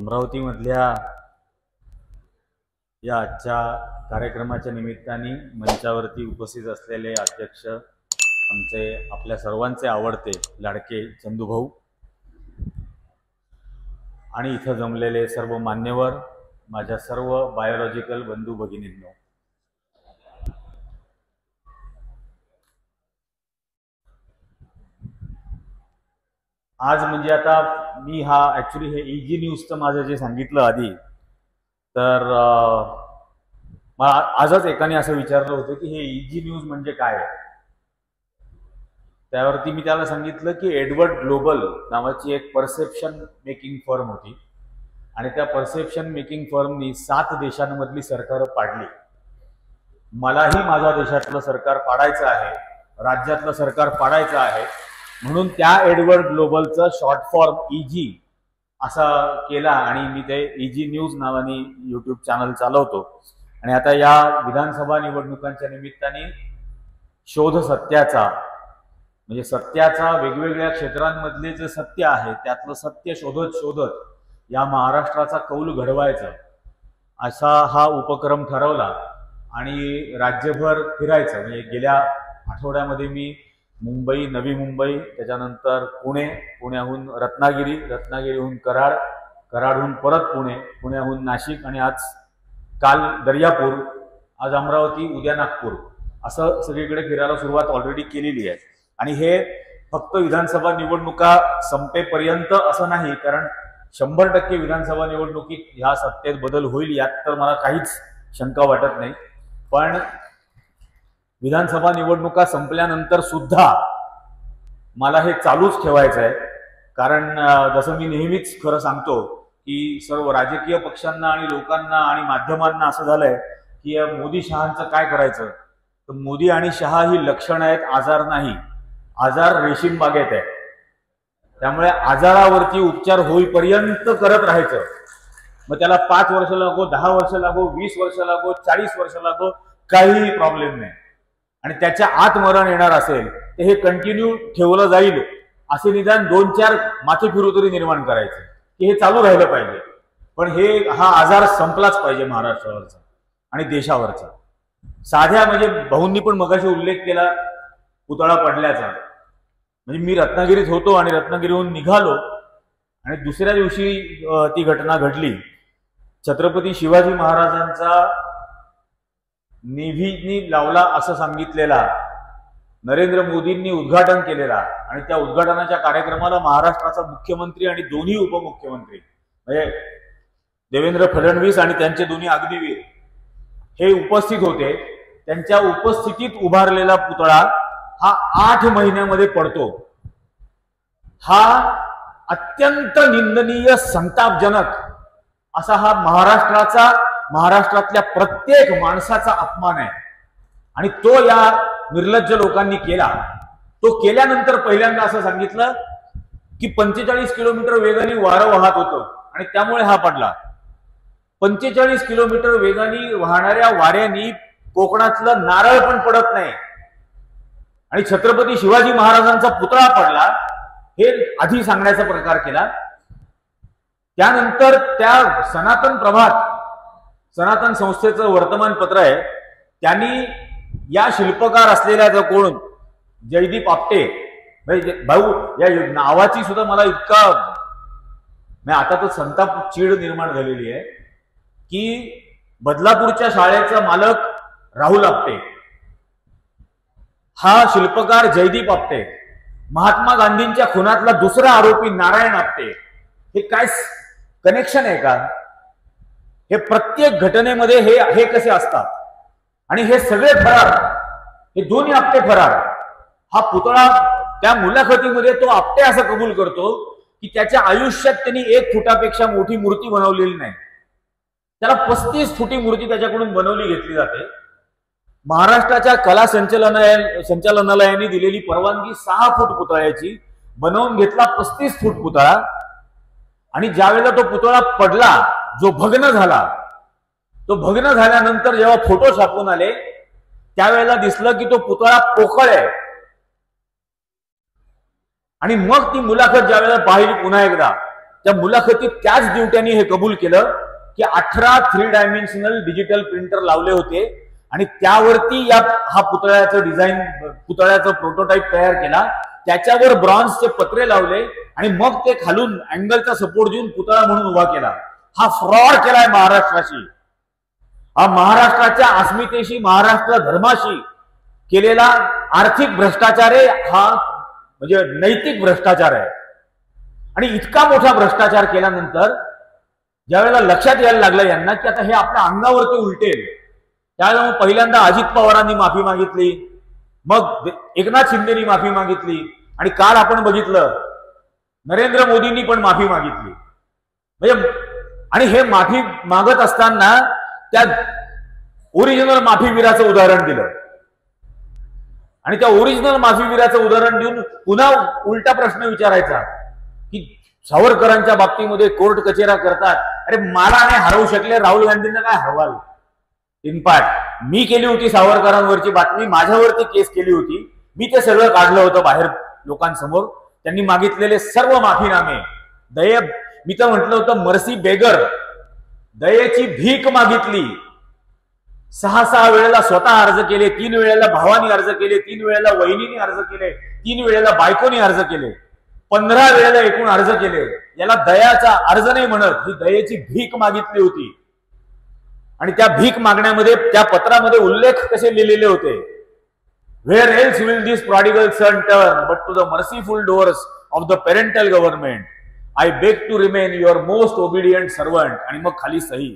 अमरावतीमधल्या या आजच्या कार्यक्रमाच्या निमित्ताने मंचावरती उपस्थित असलेले अध्यक्ष आमचे आपल्या सर्वांचे आवडते लाडके चंदूभाऊ आणि इथं जमलेले सर्व मान्यवर, माझ्या सर्व बायोलॉजिकल बंधू भगिनींनो, आज म्हणजे आता मी हा ॲक्च्युली हे ईजी न्यूजचं माझं जे सांगितलं आधी, तर मला आजच एकाने असं विचारलं होतं की हे ईजी न्यूज म्हणजे काय आहे. त्यावरती मी त्याला सांगितलं की एडवर्ड ग्लोबल नावाची एक परसेप्शन मेकिंग फर्म होती आणि त्या परसेप्शन मेकिंग फर्मनी 7 देशांमधली सरकारं पाडली. मलाही माझ्या देशातलं सरकार पाडायचं आहे, राज्यातलं सरकार पाडायचं आहे, म्हणून त्या एडवर्ड ग्लोबलचं शॉर्ट फॉर्म ईजी असा केला आणि मी ते ईजी न्यूज नावाने यूट्यूब चॅनल चालवतो. आणि आता या विधानसभा निवडणुकांच्या निमित्ताने शोध सत्याचा म्हणजे सत्याचा वेगवेगळ्या क्षेत्रांमधले जे सत्य आहे त्यातलं सत्य शोधत शोधत या महाराष्ट्राचा कौल घडवायचा असा हा उपक्रम ठरवला आणि राज्यभर फिरायचं. म्हणजे गेल्या आठवड्यामध्ये मी मुंबई, नवी मुंबई, त्याच्यानंतर पुणे, पुण्याहून रत्नागिरी, रत्नागिरीहून कराड, कराडहून परत पुणे, पुण्याहून नाशिक आणि आज काल दर्यापूर, आज अमरावती, उद्या नागपूर, असं सगळीकडे फिरायला सुरुवात ऑलरेडी केलेली आहे. आणि हे फक्त विधानसभा निवडणुका संपेपर्यंत असं नाही, कारण 100% विधानसभा निवडणुकीत ह्या सत्तेत बदल होईल यात तर मला काहीच शंका वाटत नाही. पण विधानसभा निवडणुका संपल्यानंतर सुद्धा मला हे चालूच ठेवायचं आहे, कारण जसं मी नेहमीच खरं सांगतो की सर्व राजकीय पक्षांना आणि लोकांना आणि माध्यमांना असं झालंय की मोदी शहांचं काय करायचं. तर मोदी आणि शहा ही लक्षणं आहेत, आजार नाही. आजार रेशीम बागेत आहे, त्यामुळे आजारावरती उपचार होईपर्यंत करत राहायचं. मग त्याला 5 वर्ष लागो, 10 वर्ष लागो, 20 वर्ष लागो, 40 वर्ष लागो, काहीही प्रॉब्लेम नाही. आणि त्याच्या आत मरण येणार असेल तर हे कंटिन्यू ठेवलं जाईल, असे निदान 2-4 माथे फिरू तरी निर्माण करायचे की हे चालू राहिलं पाहिजे. पण हा आजार संपलाच पाहिजे महाराष्ट्रावरचा आणि देशावरचा. साध्या म्हणजे भाऊंनी पण मगाशी उल्लेख केला पुतळा पडल्याचा. म्हणजे मी रत्नागिरीत होतो आणि रत्नागिरीहून निघालो आणि दुसऱ्या दिवशी ती घटना घडली. छत्रपती शिवाजी महाराजांचा नेव्हीनी लावला असं सांगितलेला, नरेंद्र मोदींनी उद्घाटन केलेला आणि त्या उद्घाटनाच्या कार्यक्रमाला महाराष्ट्राचा मुख्यमंत्री आणि दोन्ही उपमुख्यमंत्री म्हणजे देवेंद्र फडणवीस आणि त्यांचे दोन्ही अग्निवीर हे उपस्थित होते. त्यांच्या उपस्थितीत उभारलेला पुतळा हा 8 महिन्यामध्ये पडतो. हा अत्यंत निंदनीय, संतापजनक असा हा महाराष्ट्रातल्या प्रत्येक माणसाचा अपमान आहे. आणि तो या निर्लज्ज लोकांनी केला. तो केल्यानंतर पहिल्यांदा असं सांगितलं की 45 किलोमीटर वेगाने वारं वाहत होतं आणि त्यामुळे हा पडला. 45 किलोमीटर वेगाने वाहणाऱ्या वाऱ्यानी कोकणातलं नारळ पण पडत नाही आणि छत्रपती शिवाजी महाराजांचा पुतळा पडला हे आधी सांगण्याचा प्रकार केला. त्यानंतर त्या सनातन संस्थेचं वर्तमानपत्र आहे, त्यांनी या शिल्पकार असलेल्या जो कोण जयदीप आपटे भाऊ या नावाची सुद्धा मला इतका आता तो संताप चीड निर्माण झालेली आहे की बदलापूरच्या शाळेचा मालक राहुल आपटे, हा शिल्पकार जयदीप आपटे, महात्मा गांधींच्या खुनातला दुसरा आरोपी नारायण आपटे, हे काय कनेक्शन आहे का? हे प्रत्येक घटनेमध्ये हे कसे असतात आणि हे सगळे फरार, हे दोन्ही आपटे फरार. हा पुतळा त्या मुलाखतीमध्ये तो आपटे असं कबूल करतो की त्याच्या आयुष्यात त्यांनी 1 फुटापेक्षा मोठी मूर्ती बनवलेली नाही. त्याला 35 फुटी मूर्ती त्याच्याकडून बनवली घेतली जाते. महाराष्ट्राच्या कला संचालनालयाने दिलेली परवानगी 6 फूट पुतळ्याची, बनवून घेतला 35 फूट पुतळा. आणि ज्यावेळेला तो पुतळा पडला, जो भग्न झाला, तो भग्न झाल्यानंतर जेव्हा फोटो छापून आले त्यावेळेला दिसलं की तो पुतळा पोकळ आहे. आणि मग ती मुलाखत ज्यावेळेला पाहिली पुन्हा एकदा त्या मुलाखतीत त्याच दिवट्यांनी हे कबूल केलं की 18 3 डायमेन्शनल डिजिटल प्रिंटर लावले होते आणि त्यावरती हा पुतळ्याचं डिझाईन, पुतळ्याचं प्रोटोटाईप तयार केला, त्याच्यावर ब्रॉन्झचे पत्रे लावले आणि मग ते खालून अँगलचा सपोर्ट देऊन पुतळा म्हणून उभा केला. हा फ्रॉड केलाय महाराष्ट्राशी. हा महाराष्ट्राच्या अस्मितेशी, महाराष्ट्र धर्माशी केलेला आर्थिक भ्रष्टाचार आहे, हा म्हणजे नैतिक भ्रष्टाचार आहे. आणि इतका मोठा भ्रष्टाचार केल्यानंतर ज्यावेळेला लक्षात यायला लागलं यांना की आता हे आपल्या अंगावरती उलटेल, त्यावेळेला मग पहिल्यांदा अजित पवारांनी माफी मागितली, मग एकनाथ शिंदेनी माफी मागितली आणि काल आपण बघितलं नरेंद्र मोदींनी पण माफी मागितली. म्हणजे आणि हे माफी मागत असताना त्या ओरिजिनल माफीवीराचं उदाहरण दिलं आणि त्या ओरिजिनल माफीवीराचं उदाहरण देऊन पुन्हा उलटा प्रश्न विचारायचा की सावरकरांच्या बाबतीमध्ये कोर्ट कचेऱ्या करतात. अरे मला नाही हरवू शकले, राहुल गांधींना काय हरवाल? इनफॅक्ट मी केली होती सावरकरांवरची बातमी, माझ्यावरती केस केली होती, मी ते सगळं काढलं होतं बाहेर लोकांसमोर. त्यांनी मागितलेले सर्व माफीनामे, दये, मी तर म्हटलं होतं मर्सी बेगर, दयेची भीक मागितली. 6 वेळेला स्वतः अर्ज केले, 3 वेळेला भावानी अर्ज केले, 3 वेळेला वहिनीने अर्ज केले, 3 वेळेला बायकोनी अर्ज केले, 15 वेळेला एकूण अर्ज केले. याला दयाचा अर्ज नाही म्हणत, ही दयेची भीक मागितली होती. आणि त्या भीक मागण्यामध्ये त्या पत्रामध्ये उल्लेख कसे लिहिलेले होते, Where else will this prodigal son turn but to the merciful doors of the parental government? I beg to remain your most obedient servant. आणि मग खाली सही.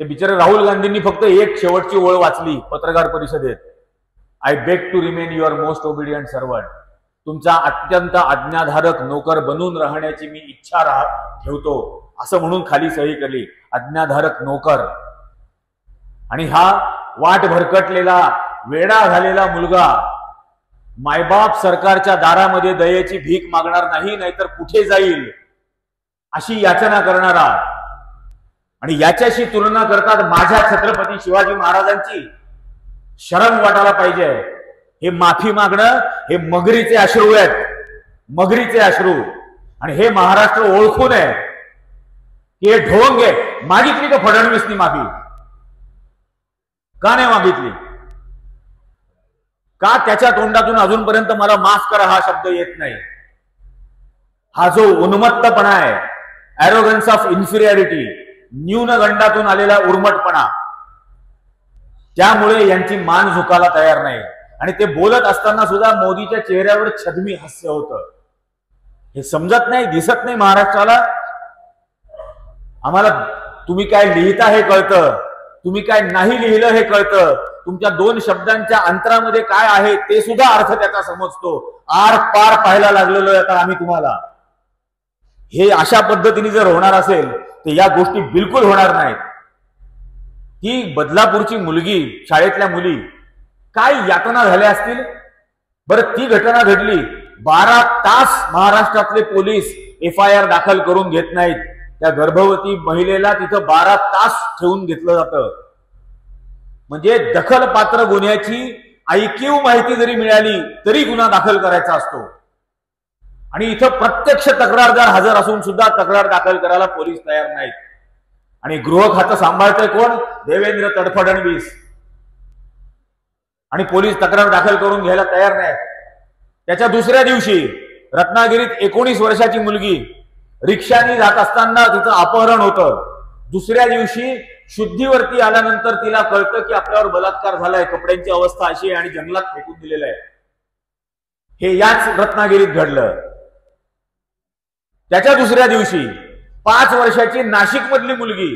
ते बिचारे राहुल गांधींनी फक्त एक शेवटची ओळ वाचली पत्रकार परिषदेत, I beg to remain your most obedient servant. तुमचा अत्यंत आज्ञाधारक नोकर बनून राहण्याची मी इच्छा ठेवतो, असं म्हणून खाली सही केली, आज्ञाधारक नोकर. आणि हा वाट भरकटलेला वेडा झालेला मुलगा मायबाप सरकारच्या दारामध्ये दयेची भीक मागणार नाही, नाहीतर कुठे जाईल अशी याचना करणारा. आणि याच्याशी तुलना करतात माझ्या छत्रपती शिवाजी महाराजांची. शरम वाटायला पाहिजे. हे माफी मागणं हे मगरीचे अश्रू आहेत, मगरीचे अश्रू. आणि हे महाराष्ट्र ओळखून आहे की हे ढोंग आहे. मागितली का फडणवीसनी माफी? का नाही मागितली? का त्याच्या तोंडातून अजूनपर्यंत मला माफ करा हा शब्द येत नाही? हा जो उन्मत्तपणा आहे, ॲरोगन्स ऑफ इन्फिरियरिटी, न्यूनगंडातून आलेला उर्मटपणा, त्यामुळे यांची मान झुकायला तयार नाही. आणि ते बोलत असताना सुद्धा मोदीच्या चेहऱ्यावर छद्मी हास्य होतं. हे समजत नाही, दिसत नाही महाराष्ट्राला. आम्हाला तुम्ही काय लिहिता हे कळतं, तुम्ही काय नाही लिहिलं हे कळतं, तुमच्या 2 शब्दांच्या अंतरामध्ये काय आहे ते सुद्धा अर्थ त्याचा समजतो. आर पार पाहायला लागलेलो आहे आता आम्ही तुम्हाला. हे अशा पद्धतीने जर होणार असेल तर या गोष्टी बिलकुल होणार नाहीत. ती बदलापूरची मुलगी, शाळेतल्या मुली काय यातना झाल्या असतील बरं. ती घटना घडली, 12 तास महाराष्ट्रातले पोलीस FIR दाखल करून घेत नाहीत. त्या गर्भवती महिलेला तिथं 12 तास ठेवून घेतलं जातं. म्हणजे दखलपात्र गुन्ह्याची ऐकीव माहिती जरी मिळाली तरी गुन्हा दाखल करायचा असतो. आणि इथं प्रत्यक्ष तक्रारदार हजर असून सुद्धा तक्रार दाखल करायला पोलीस तयार नाहीत. आणि गृह खातं सांभाळतंय कोण? देवेंद्र फडणवीस. आणि पोलीस तक्रार दाखल करून घ्यायला तयार नाहीत. त्याच्या दुसऱ्या दिवशी रत्नागिरीत 19 वर्षाची मुलगी रिक्षाने जात असताना तिचं अपहरण होतं. दुसऱ्या दिवशी शुद्धीवरती आल्यानंतर तिला कळतं की आपल्यावर बलात्कार झालाय, कपड्यांची अवस्था अशी आहे आणि जंगलात फेकून दिलेलं आहे. हे याच रत्नागिरीत घडलं. त्याच्या दुसऱ्या दिवशी 5 वर्षाची नाशिक मधली मुलगी,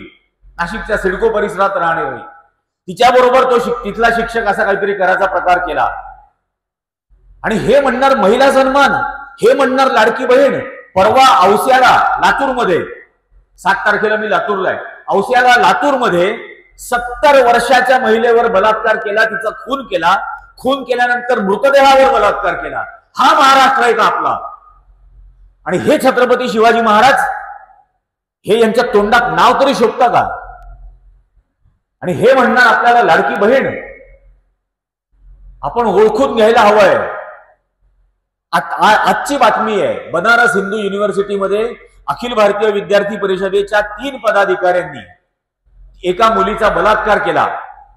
नाशिकच्या सिडको परिसरात राहणारी, तिच्याबरोबर तो तिथला शिक्षक असा काहीतरी करायचा प्रकार केला. आणि हे म्हणणार महिला सन्मान, हे म्हणणार लाडकी बहीण. परवा औस्याला लातूरमध्ये, 7 तारखेला मी लातूरला आहे, औस्याला लातूरमध्ये 70 वर्षाच्या महिलेवर बलात्कार केला, तिचा खून केला. खून केल्यानंतर मृतदेहावर बलात्कार केला. हा महाराष्ट्र आहे का आपला? आणि हे छत्रपती शिवाजी महाराज, हे यांच्या तोंडात नाव तरी शोभतं का? आणि हे म्हणणार आपल्याला लाडकी बहीण. आपण ओळखून घ्यायला हवंय आजची बातमी आहे, बनारस हिंदू युनिव्हर्सिटीमध्ये अखिल भारतीय विद्यार्थी परिषदेच्या 3 पदाधिकाऱ्यांनी एका मुलीचा बलात्कार केला.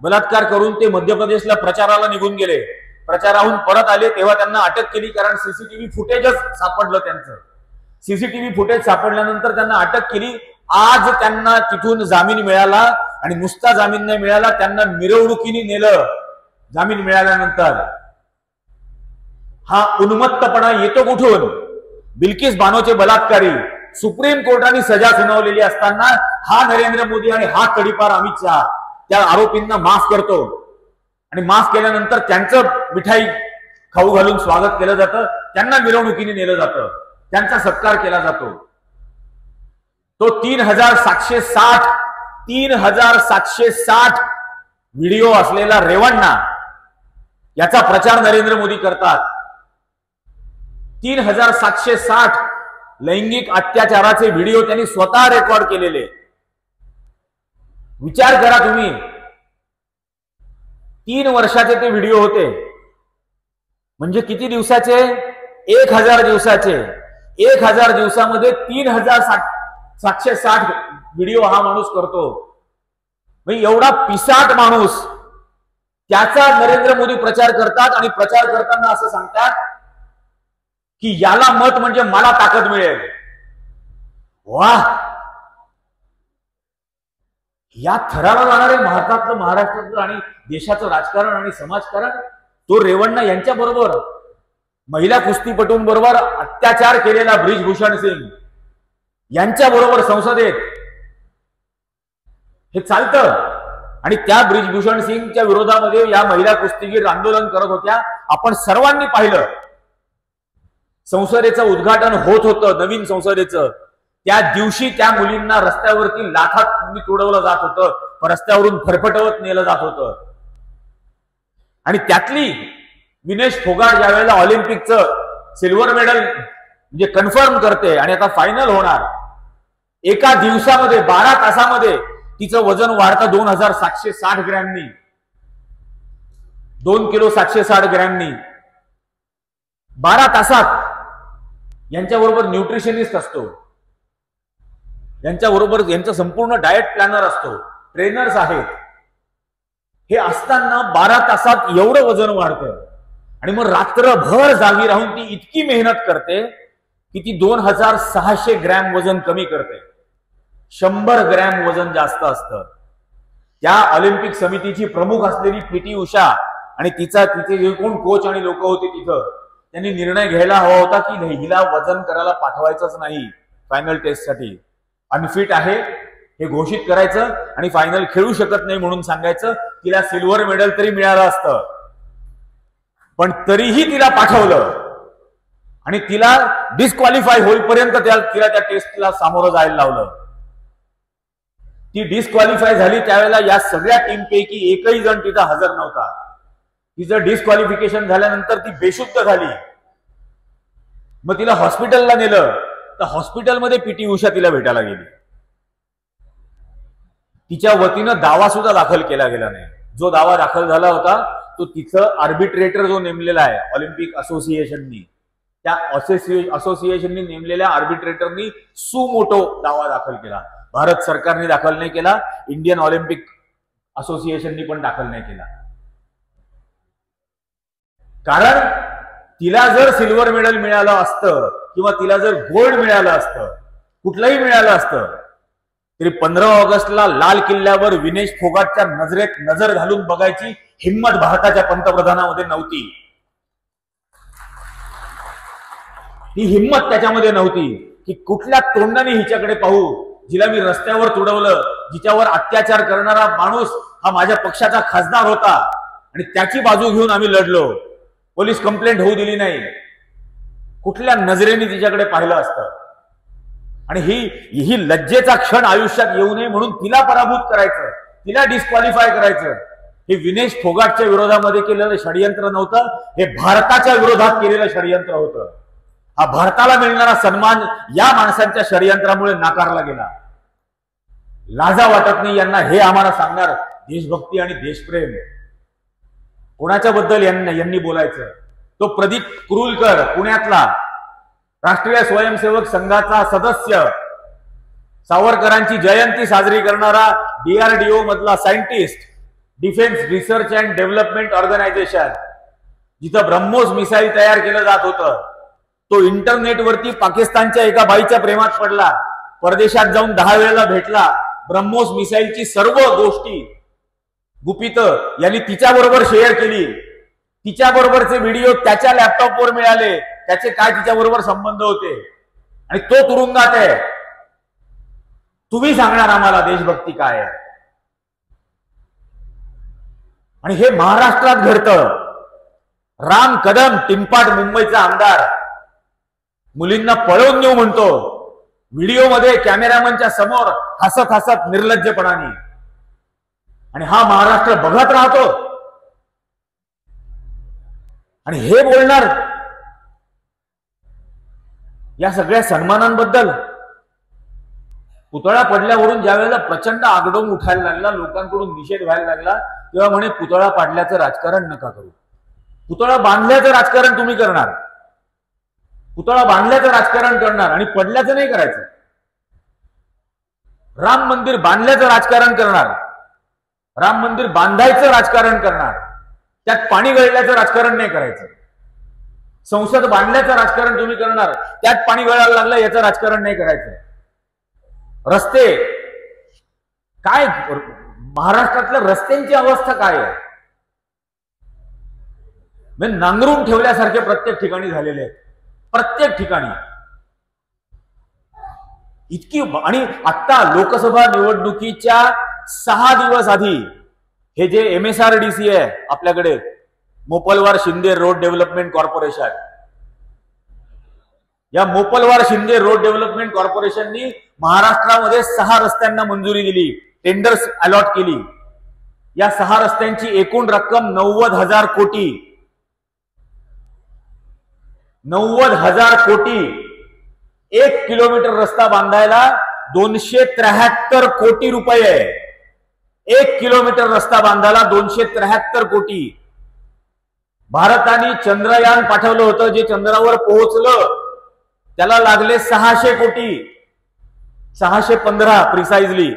बलात्कार करून ते मध्य प्रदेशला प्रचाराला निघून गेले. प्रचाराहून परत आले तेव्हा त्यांना अटक केली, कारण सीसीटीव्ही फुटेजच सापडलं. त्यांचं सीसीटीव्ही फुटेज सापडल्यानंतर त्यांना अटक केली. आज त्यांना तिथून जामीन मिळाला आणि नुसता जामीन नाही मिळाला, त्यांना मिरवणुकीने नेलं. जामीन मिळाल्यानंतर हा उन्मत्तपणा येतो कुठून? बिल्किस बानोचे बलात्कारी सुप्रीम कोर्टाने सजा सुनावलेली असताना हा नरेंद्र मोदी आणि हा तडीपार अमित शहा त्या आरोपींना माफ करतो आणि माफ केल्यानंतर त्यांचं मिठाई खाऊ घालून स्वागत केलं जातं, त्यांना मिरवणुकीने नेलं जातं, त्यांचा सत्कार केला जातो. तो 3760 व्हिडिओ असलेला रेवण्णा याचा प्रचार नरेंद्र मोदी करतात. 3760 लैंगिक अत्याचाराचे व्हिडिओ त्यांनी स्वतः रेकॉर्ड केलेले. विचार करा तुम्ही, 3 वर्षाचे ते व्हिडिओ होते. म्हणजे किती दिवसाचे? 1000 दिवसाचे. 1000 दिवसामध्ये 3760 व्हिडिओ हा माणूस करतो. म्हणजे एवढा पिसाट माणूस, त्याचा नरेंद्र मोदी प्रचार करतात आणि प्रचार करताना असं सांगतात की याला मत म्हणजे मला ताकद मिळेल. वाह, या थराला जाणारे भारतातलं, महाराष्ट्रातलं आणि देशाचं राजकारण आणि समाजकारण. तो रेवण्णा यांच्या बरोबर महिला कुस्तीपटूंबरोबर अत्याचार केलेला ब्रिजभूषण सिंग यांच्या बरोबर संसदेत हे चालतं. आणि त्या ब्रिजभूषण सिंगच्या विरोधामध्ये या महिला कुस्तीगीर आंदोलन करत होत्या. आपण सर्वांनी पाहिलं. संसदेचं उद्घाटन होत होतं, नवीन संसदेचं. त्या दिवशी त्या मुलींना रस्त्यावरती लाथात तुडवलं जात होतं, रस्त्यावरून फरफटवत नेलं जात होतं. आणि त्यातली विनेश फोगाट ज्या वेळेला ऑलिम्पिकचं सिल्वर मेडल म्हणजे कन्फर्म करते आणि आता फायनल होणार, एका दिवसामध्ये 12 तासामध्ये तिचं वजन वाढतं 2760 ग्रॅमनी. 2 किलो 760 ग्रॅमनी 12 तासात. यांच्याबरोबर न्यूट्रिशनिस्ट असतो, यांच्याबरोबर यांचा संपूर्ण डाएट प्लॅनर असतो, ट्रेनर्स आहेत. हे असताना 12 तासात एवढं वजन वाढतं. आणि मग रात्रभर जागी राहून ती इतकी मेहनत करते की ती 2600 ग्रॅम वजन कमी करते. 100 ग्रॅम वजन जास्त असतं. त्या ऑलिम्पिक समितीची प्रमुख असलेली पीटी उषा आणि तिचे जे कोण कोच आणि लोक होते तिथं, त्यांनी निर्णय घ्यायला हवा होता की हिला वजन करायला पाठवायचंच नाही फायनल टेस्टसाठी. अनफिट आहे हे घोषित करायचं आणि फायनल खेळू शकत नाही म्हणून सांगायचं. तिला सिल्वर मेडल तरी मिळालं असतं, पण तरीही तिला पाठवलं आणि तिला डिस्क्वालिफाय होईपर्यंत तिला त्या टेस्टला सामोरं जायला लावलं. ती डिस्क्वालिफाय झाली त्यावेळेला या सगळ्या टीमपैकी एकही जण तिथं हजर नव्हता. तिचं डिस्क्वालिफिकेशन झाल्यानंतर ती बेशुद्ध झाली. मग तिला हॉस्पिटलला नेलं तर हॉस्पिटलमध्ये पीटी उषा तिला भेटायला गेली. तिच्या वतीनं दावा सुद्धा दाखल केला गेला नाही. जो दावा दाखल झाला होता तो तिथं आर्बिट्रेटर जो नेमलेला आहे ऑलिम्पिक असोसिएशननी, त्या असोसिएशननी नेमलेल्या आर्बिट्रेटरनी सुमोटो दावा दाखल केला. भारत सरकारने दाखल नाही केला, इंडियन ऑलिम्पिक असोसिएशननी पण दाखल नाही केला. कारण तिला जर सिल्वर मेडल मिळालं असतं किंवा तिला जर गोल्ड मिळालं असतं, कुठलंही मिळालं असतं, तरी 15 ऑगस्टला लाल किल्ल्यावर विनेश फोगाटच्या नजरेत नजर घालून बघायची हिम्मत भारताच्या पंतप्रधानामध्ये नव्हती. ही हिम्मत त्याच्यामध्ये नव्हती की कुठल्या तोंडाने हिच्याकडे पाहू, जिला मी रस्त्यावर तुडवलं, जिच्यावर अत्याचार करणारा माणूस हा माझ्या पक्षाचा खासदार होता आणि त्याची बाजू घेऊन आम्ही लढलो. पोलीस कंप्लेंट होऊ दिली नाही. कुठल्या नजरेने तिच्याकडे पाहिलं असतं. आणि ही लज्जेचा क्षण आयुष्यात येऊ नये म्हणून तिला पराभूत करायचं, तिला डिस्क्वालिफाय करायचं. हे विनेश फोगाटच्या विरोधामध्ये केलेलं षडयंत्र नव्हतं, हे भारताच्या विरोधात केलेलं षडयंत्र होतं. हा भारताला मिळणारा सन्मान या माणसांच्या षडयंत्रामुळे नाकारला गेला. लाजा वाटत नाही यांना हे आम्हाला सांगणार देशभक्ती आणि देशप्रेम. कोणाच्या बद्दल यांनी बोलायचं? तो प्रदीप कुरुलकर पुण्यातला राष्ट्रीय स्वयंसेवक संघाचा सदस्य, सावरकरांची जयंती साजरी करणारा DRDO मधला scientist, defence research and development organisation, जिथं ब्रह्मोस मिसाईल तयार केलं जात होतं, तो इंटरनेटवरती पाकिस्तानच्या एका बाईच्या प्रेमात पडला, परदेशात जाऊन 10 वेळेला भेटला, ब्रह्मोस मिसाईलची सर्व गोष्टी गुपित यांनी तिच्याबरोबर शेअर केली, तिच्याबरोबरचे व्हिडिओ त्याच्या लॅपटॉपवर मिळाले, त्याचे काय तिच्याबरोबर संबंध होते, आणि तो तुरुंगात आहे. तुम्ही सांगणार आम्हाला देशभक्ती काय आहे? आणि हे महाराष्ट्रात घडतं. राम कदम टिंपाट मुंबईचा आमदार मुलींना पळवून नेऊ म्हणतो, व्हिडिओमध्ये कॅमेरामनच्या समोर हसत हसत निर्लज्जपणाने, आणि हा महाराष्ट्र बघत राहतो. आणि हे बोलणार या सगळ्या सन्मानांबद्दल. पुतळा पडल्यावरून ज्या वेळेला प्रचंड आगडोम उठायला लागला, लोकांकडून निषेध व्हायला लागला, तेव्हा म्हणे पुतळा पाडल्याचं राजकारण नका करू. पुतळा बांधल्याचं राजकारण तुम्ही करणार, पुतळा बांधल्याचं राजकारण करणार आणि पडल्याचं नाही करायचं. राम मंदिर बांधल्याचं राजकारण करणार, राम मंदिर बांधायचं राजकारण करणार, त्यात पाणी गळल्याचं राजकारण नाही करायचं. संसद बांधल्याचं राजकारण तुम्ही करणार, त्यात पाणी गळायला लागलं याचं राजकारण नाही करायचं. रस्ते काय, महाराष्ट्रातल्या रस्त्यांची अवस्था काय आहे? नांगरून ठेवल्यासारखे प्रत्येक ठिकाणी झालेले आहेत, प्रत्येक ठिकाणी इतकी. आणि आता लोकसभा निवडणुकीच्या 6 दिवस आधी हे जे MSRDC आहे आपल्याकडे, Mopalwar Shinde road development corporation, या मोपलवार शिंदे रोड डेव्हलपमेंट कॉर्पोरेशननी महाराष्ट्रामध्ये 6 रस्त्यांना मंजुरी दिली, टेंडर्स अलॉट केली. या 6 रस्त्यांची एकूण रक्कम 90,000 कोटी, 90,000 कोटी. 1 किलोमीटर रस्ता बांधायला 273 कोटी रुपये. 1 किलोमीटर रस्ता बांधायला 273 कोटी. भारताने चंद्रयान पाठवलं होतं, जे चंद्रावर पोहोचलं त्याला लागले 600 कोटी, 615 प्रिसाइजली.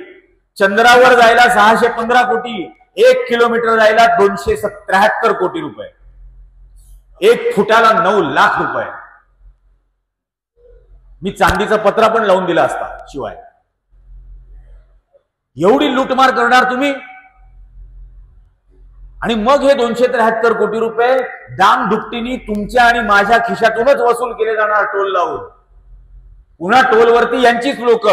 चंद्रावर जायला 615 कोटी, 1 किलोमीटर जायला 273 कोटी रुपये, 1 फुटाला 9 लाख रुपये. मी चांदीचा पत्रा पण लावून दिला असता शिवाय. एवढी लूटमार करणार तुम्ही? आणि मग हे 273 कोटी रुपये दाम दुपटीने तुमच्या आणि माझ्या खिशातूनच वसूल केले जाणार टोल लावून. पुन्हा टोलवरती यांचीच लोक,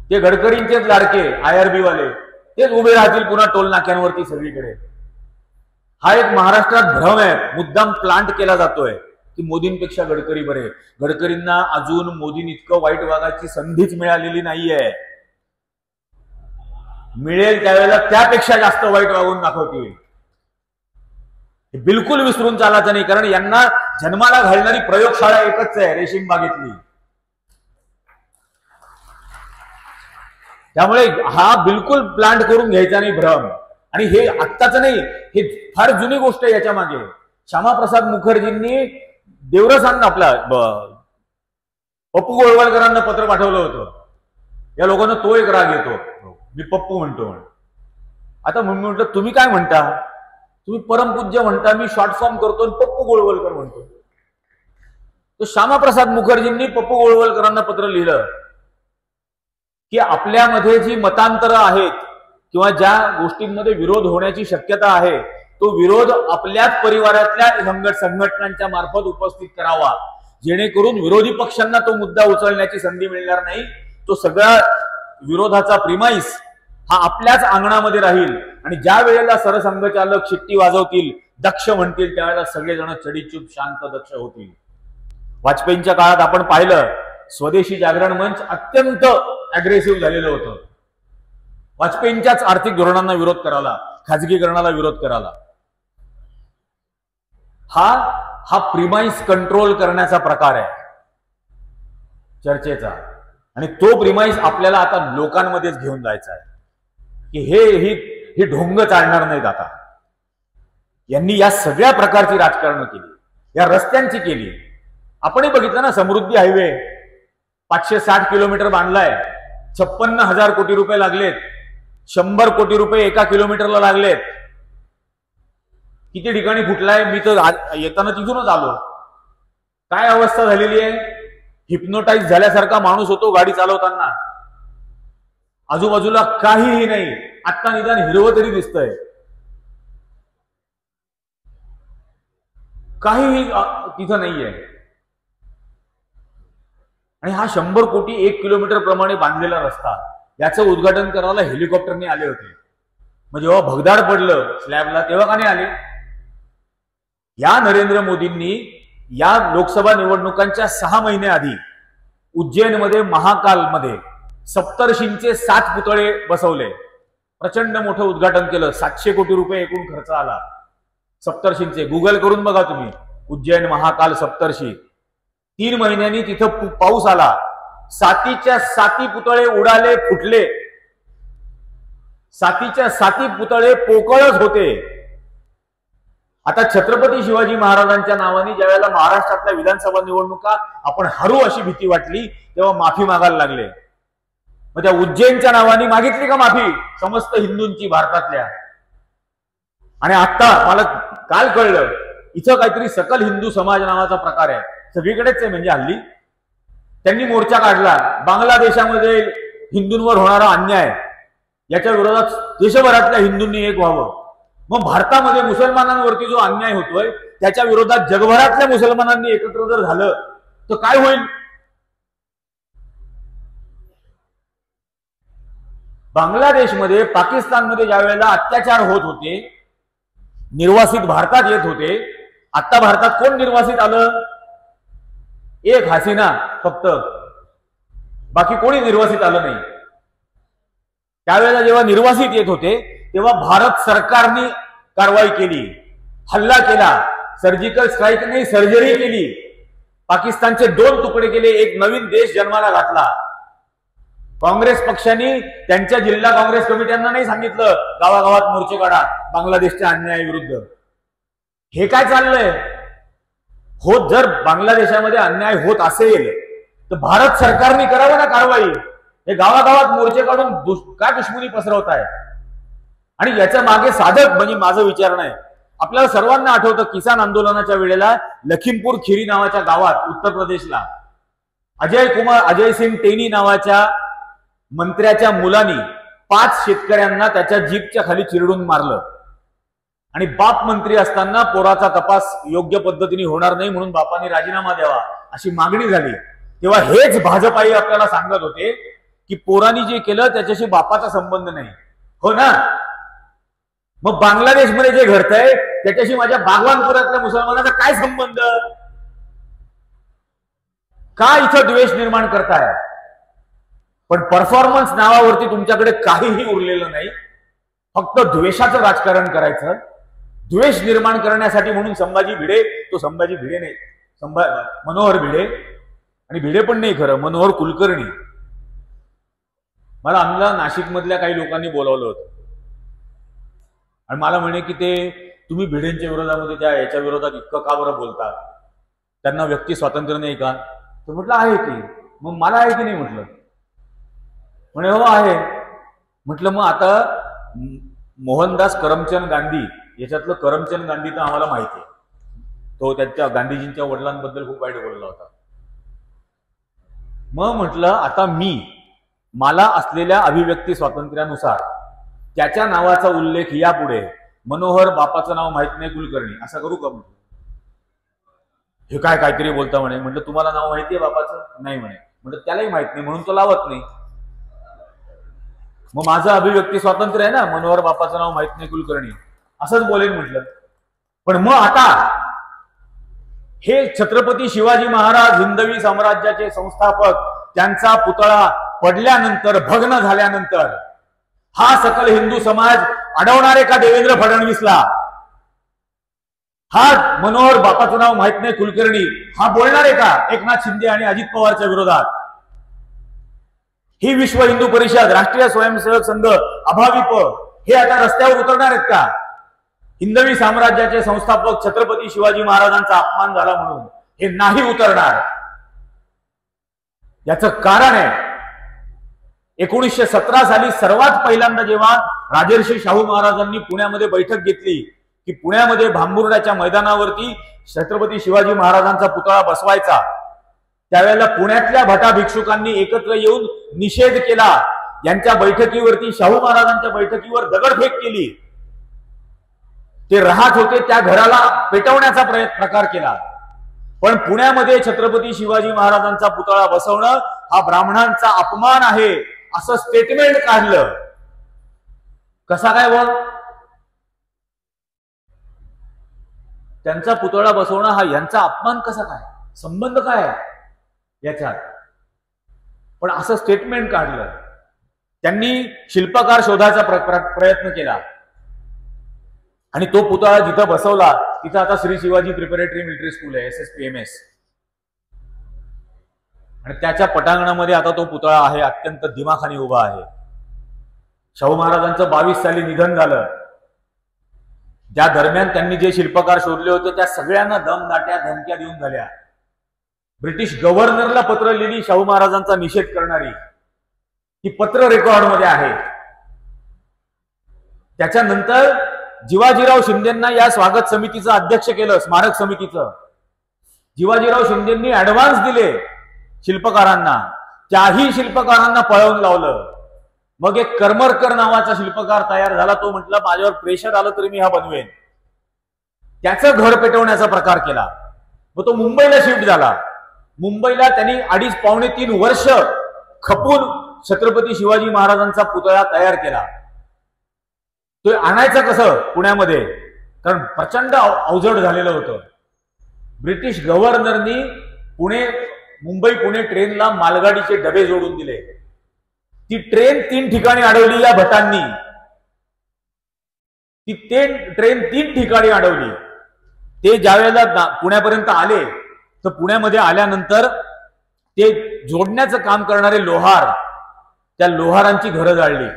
ते गडकरींचेच लाडके IRB वाले, तेच उभे राहतील पुन्हा टोल नाक्यांवरती सगळीकडे. हा एक महाराष्ट्रात भ्रम आहे, मुद्दाम प्लांट केला जातोय की मोदींपेक्षा गडकरी बरे. गडकरींना अजून मोदीं इतकं वाईट वागायची संधीच मिळालेली नाहीये. मिळेल त्यावेळेला त्यापेक्षा जास्त वाईट वागून दाखवतील. बिलकुल विसरून चालायचं नाही, कारण यांना जन्माला घालणारी प्रयोगशाळा एकच आहे, रेशीम बागेतली. त्यामुळे हा बिलकुल प्लांट करून घ्यायचा नाही भ्रम. आणि हे आत्ताच नाही, हे फार जुनी गोष्ट आहे. याच्या मागे श्यामाप्रसाद मुखर्जींनी देवरसांना, आपला पप्पू गोळवलकरांना पत्र पाठवलं होतं. या लोकांना तो एक राग येतो, मी पप्पू म्हणतो. आता म्हटलं तुम्ही काय म्हणता, तुम्ही परमपूज्य म्हणता, मी शॉर्ट फॉर्म करतो पप्पू गोळवलकर म्हणतो. तो श्यामाप्रसाद मुखर्जींनी पप्पू गोळवलकरांना पत्र लिहिलं की आपल्यामध्ये जी मतांतरं आहेत किंवा ज्या गोष्टींमध्ये विरोध होण्याची शक्यता आहे, तो विरोध आपल्याच परिवारातल्या संघटनांच्या मार्फत उपस्थित करावा, जेणेकरून विरोधी पक्षांना तो मुद्दा उचलण्याची संधी मिळणार नाही. तो सगळा विरोधाचा प्रिमाइस हा आपल्याच अंगणामध्ये राहील. आणि ज्या वेळेला सरसंघचालक शिट्टी वाजवतील, दक्ष म्हणतील, त्यावेळेला सगळेजण चडीचूप शांत दक्ष होतील. वाजपेयींच्या काळात आपण पाहिलं, स्वदेशी जागरण मंच अत्यंत अग्रेसिव्ह झालेलं होतं. वाजपेयींच्याच आर्थिक धोरणांना विरोध करायला, खाजगीकरणाला विरोध करायला. हा प्रिमाइस कंट्रोल करण्याचा प्रकार आहे चर्चेचा. आणि तो प्रिमाइस आपल्याला आता लोकांमध्येच घेऊन जायचा आहे की हे ढोंग चालणार नाहीत. आता यांनी या सगळ्या प्रकारची राजकारण केली, या रस्त्यांची केली. आपणही बघितलं ना, समृद्धी हायवे 560 किलोमीटर बांधलाय, 56,000 कोटी रुपये लागलेत, 100 कोटी रुपये एका किलोमीटरला लागलेत. किती ठिकाणी फुटलाय, मी तर येताना तिथूनच आलो. काय अवस्था झालेली आहे, हिप्नोटाईज झाल्यासारखा माणूस होतो गाडी चालवताना, आजूबाजूला काहीही नाही. आता निदान हिरवं तरी दिसतंय, काहीही तिथं नाहीये. आणि हा 100 कोटी 1 किलोमीटर प्रमाणे बांधलेला रस्ता, याचं उद्घाटन करायला हेलिकॉप्टरने आले होते. मग जेव्हा भगदाड पडलं स्लॅबला तेव्हा का नाही आले? या नरेंद्र मोदींनी या लोकसभा निवडणुकांच्या 6 महिने आधी उज्जैनमध्ये महाकालमध्ये सप्तर्षींचे 7 पुतळे बसवले. प्रचंड मोठं उद्घाटन केलं. 700 कोटी रुपये एकूण खर्च आला सप्तर्षींचे. गुगल करून बघा तुम्ही, उज्जैन महाकाल सप्तर्षी. 3 महिन्यांनी तिथं पाऊस आला, 7च्या 7 पुतळे उडाले, फुटले. 7च्या 7 पुतळे पोकळच होते. आता छत्रपती शिवाजी महाराजांच्या नावाने ज्यावेळेला महाराष्ट्रातल्या विधानसभा निवडणुका आपण हरू अशी भीती वाटली, तेव्हा माफी मागायला लागले. मग त्या उज्जैनच्या नावाने मागितली का माफी समस्त हिंदूंची भारतातल्या? आणि आता मला काल कळलं, इथं काहीतरी सकल हिंदू समाज नावाचा प्रकार आहे, सगळीकडेच आहे म्हणजे हल्ली. त्यांनी मोर्चा काढला, बांगलादेशामध्ये हिंदूंवर होणारा अन्याय याच्या विरोधात देशभरातल्या हिंदूंनी एक व्हावं. मग भारतामध्ये मुसलमानांवरती जो अन्याय होतोय त्याच्या विरोधात जगभरातल्या मुसलमानांनी एकत्र जर झालं तर काय होईल? बांगलादेशमध्ये, पाकिस्तानमध्ये ज्या वेळेला अत्याचार होत होते, निर्वासित भारतात येत होते, आता भारतात कोण निर्वासित आलं? एक हसीना फक्त, बाकी कोणी निर्वासित आलं नाही. त्यावेळेला जेव्हा निर्वासित येत होते तेव्हा भारत सरकारने कारवाई केली, हल्ला केला, सर्जिकल स्ट्राईक नाही सर्जरी केली, पाकिस्तानचे 2 तुकडे केले, एक नवीन देश जन्माला घातला. काँग्रेस पक्षाने त्यांच्या जिल्हा काँग्रेस कमिट्यांना नाही सांगितलं गावागावात मोर्चे काढा बांगलादेशच्या अन्यायाविरुद्ध. हे काय चाललंय? जर बांगलादेशामध्ये अन्याय होत असेल तर भारत सरकारने करावं ना कारवाई. हे गावागावात मोर्चे काढून काय दुश्मनी पसरवत आहे? आणि याच्या मागे साधक म्हणजे माझं विचारणं आहे. आपल्याला सर्वांना आठवतं किसान वेळेला लखीमपूर खीरी नावाच्या गावात उत्तर प्रदेशला अजय सिंग टेनी नावाच्या मंत्र्याच्या मुलांनी 5 शेतकऱ्यांना त्याच्या जीपच्या खाली चिरडून मारलं. आणि बाप मंत्री असताना पोराचा तपास योग्य पद्धतीने होणार नाही म्हणून बापाने राजीनामा द्यावा अशी मागणी झाली. तेव्हा हेच भाजपाई आपल्याला सांगत होते की पोरांनी जे केलं त्याच्याशी बापाचा संबंध नाही. हो ना? मग बांगलादेशमध्ये जे घडतंय त्याच्याशी माझ्या बागवानपुरातल्या मुसलमानाचा काय संबंध? का इथं द्वेष निर्माण करताय? पण परफॉर्मन्स नावावरती तुमच्याकडे काहीही उरलेलं नाही, फक्त द्वेषाचं राजकारण करायचं. द्वेष निर्माण करण्यासाठी म्हणून संभाजी भिडे, तो संभाजी भिडे नाही, मनोहर भिडे, आणि भिडे पण नाही खरं, मनोहर कुलकर्णी. आम्हाला नाशिक मधल्या काही लोकांनी बोलावलं होतं आणि मला म्हणे की ते तुम्ही भिडेंच्या विरोधामध्ये त्या याच्या विरोधात इतकं का बरं बोलता, त्यांना व्यक्ती स्वातंत्र्य नाही का? तर म्हटलं आहे की. मग मला आहे की नाही म्हटलं. म्हणे हो आहे. म्हटलं मग आता मोहनदास करमचंद गांधी याच्यातलं करमचंद गांधी तर आम्हाला माहिती आहे, तो त्यांच्या गांधीजींच्या वडिलांबद्दल खूप वाईट बोलला होता. मग म्हटलं आता मला असलेल्या अभिव्यक्ती स्वातंत्र्यानुसार त्याच्या नावाचा उल्लेख यापुढे मनोहर बापाचं नाव माहित नाही कुलकर्णी असं करू का? म्हटलं हे काय काहीतरी बोलता म्हणे. म्हटलं तुम्हाला नाव माहितीये बापाचं? नाही म्हणे. म्हटलं त्यालाही माहित नाही म्हणून तो लावत नाही. मग माझं अभिव्यक्ती स्वातंत्र्य आहे ना, मनोहर बापाचं नाव माहित नाही कुलकर्णी असंच बोलेन म्हटलं. पण मग आता हे छत्रपती शिवाजी महाराज हिंदवी साम्राज्याचे संस्थापक, त्यांचा पुतळा पडल्यानंतर, भग्न झाल्यानंतर हा सकल हिंदू समाज अडवणारे का देवेंद्र फडणवीसला? हा मनोहर बापाचं नाव माहित नाही कुलकर्णी हा बोलणार आहे का एकनाथ शिंदे आणि अजित पवारच्या विरोधात? ही विश्व हिंदू परिषद, राष्ट्रीय स्वयंसेवक संघ, अभाविप हे आता रस्त्यावर उतरणार आहेत का? हिंदवी साम्राज्याचे संस्थापक छत्रपती शिवाजी महाराजांचा अपमान झाला म्हणून हे नाही उतरणार। याचं कारण आहे 1917 साली सर्वात पहिल्यांदा जेव्हा राजर्षी शाहू महाराजांनी पुण्यामध्ये बैठक घेतली की पुण्यामध्ये भांबुर्ड्याच्या मैदानावरती छत्रपती शिवाजी महाराजांचा पुतळा बसवायचा, त्यावेळेला पुण्यातल्या भटा भिक्षुकांनी एकत्र येऊन निषेध केला। यांच्या बैठकीवरती, शाहू महाराजांच्या बैठकीवर दगडफेक केली। ते राहत होते त्या घराला पेटवण्याचा प्रकार केला। पण पुण्यामध्ये छत्रपती शिवाजी महाराजांचा पुतळा बसवणं हा ब्राह्मणांचा अपमान आहे असं स्टेटमेंट काढलं। कसा काय बोल? त्यांचा पुतळा बसवणं हा यांचा अपमान कसा काय? संबंध काय याच्यात? पण असं स्टेटमेंट काढलं। त्यांनी शिल्पकार शोधायचा प्रयत्न केला आणि तो पुतळा जिथं बसवला तिथं आता Shri Shivaji preparatory military school आहे, SSPMS, आणि त्याच्या पटांगणामध्ये आता तो पुतळा आहे, अत्यंत दिमाखानी उभा आहे। शाहू महाराजांचं 22 साली निधन झालं। त्या दरम्यान त्यांनी जे शिल्पकार शोधले होते त्या सगळ्यांना दमदाट्या धमक्या देऊन झाल्या। ब्रिटिश गव्हर्नरला पत्र लिहिली शाहू महाराजांचा निषेध करणारी, ती पत्र रेकॉर्डमध्ये आहे। त्याच्यानंतर जिवाजीराव शिंदेंना या स्वागत समितीचं अध्यक्ष केलं, स्मारक समितीचं। जिवाजीराव शिंदेंनी ऍडव्हान्स दिले शिल्पकारांना, त्याही शिल्पकारांना पळवून लावलं। मग एक करमरकर नावाचा शिल्पकार तयार झाला, तो म्हटलं माझ्यावर प्रेशर आलं तरी मी हा बनवेन। त्याचं घर पेटवण्याचा प्रकार केला। मग तो मुंबईला शिफ्ट झाला। मुंबईला त्यांनी 2.5-3 वर्ष खपून छत्रपती शिवाजी महाराजांचा पुतळा तयार केला। तो आणायचा कसं पुण्यामध्ये? कारण प्रचंड अवजड झालेलं होतं। ब्रिटिश गव्हर्नरनी मुंबई पुणे ट्रेनला मालगाडीचे डबे जोडून दिले। ती ट्रेन 3 ठिकाणी अडवली या भटांनी। ती ट्रेन 3 ठिकाणी अडवली। ते ज्यावेळेला पुण्यापर्यंत आले तर पुण्यामध्ये आल्यानंतर ते जोडण्याचं काम करणारे लोहार, त्या लोहारांची घरं जाळली।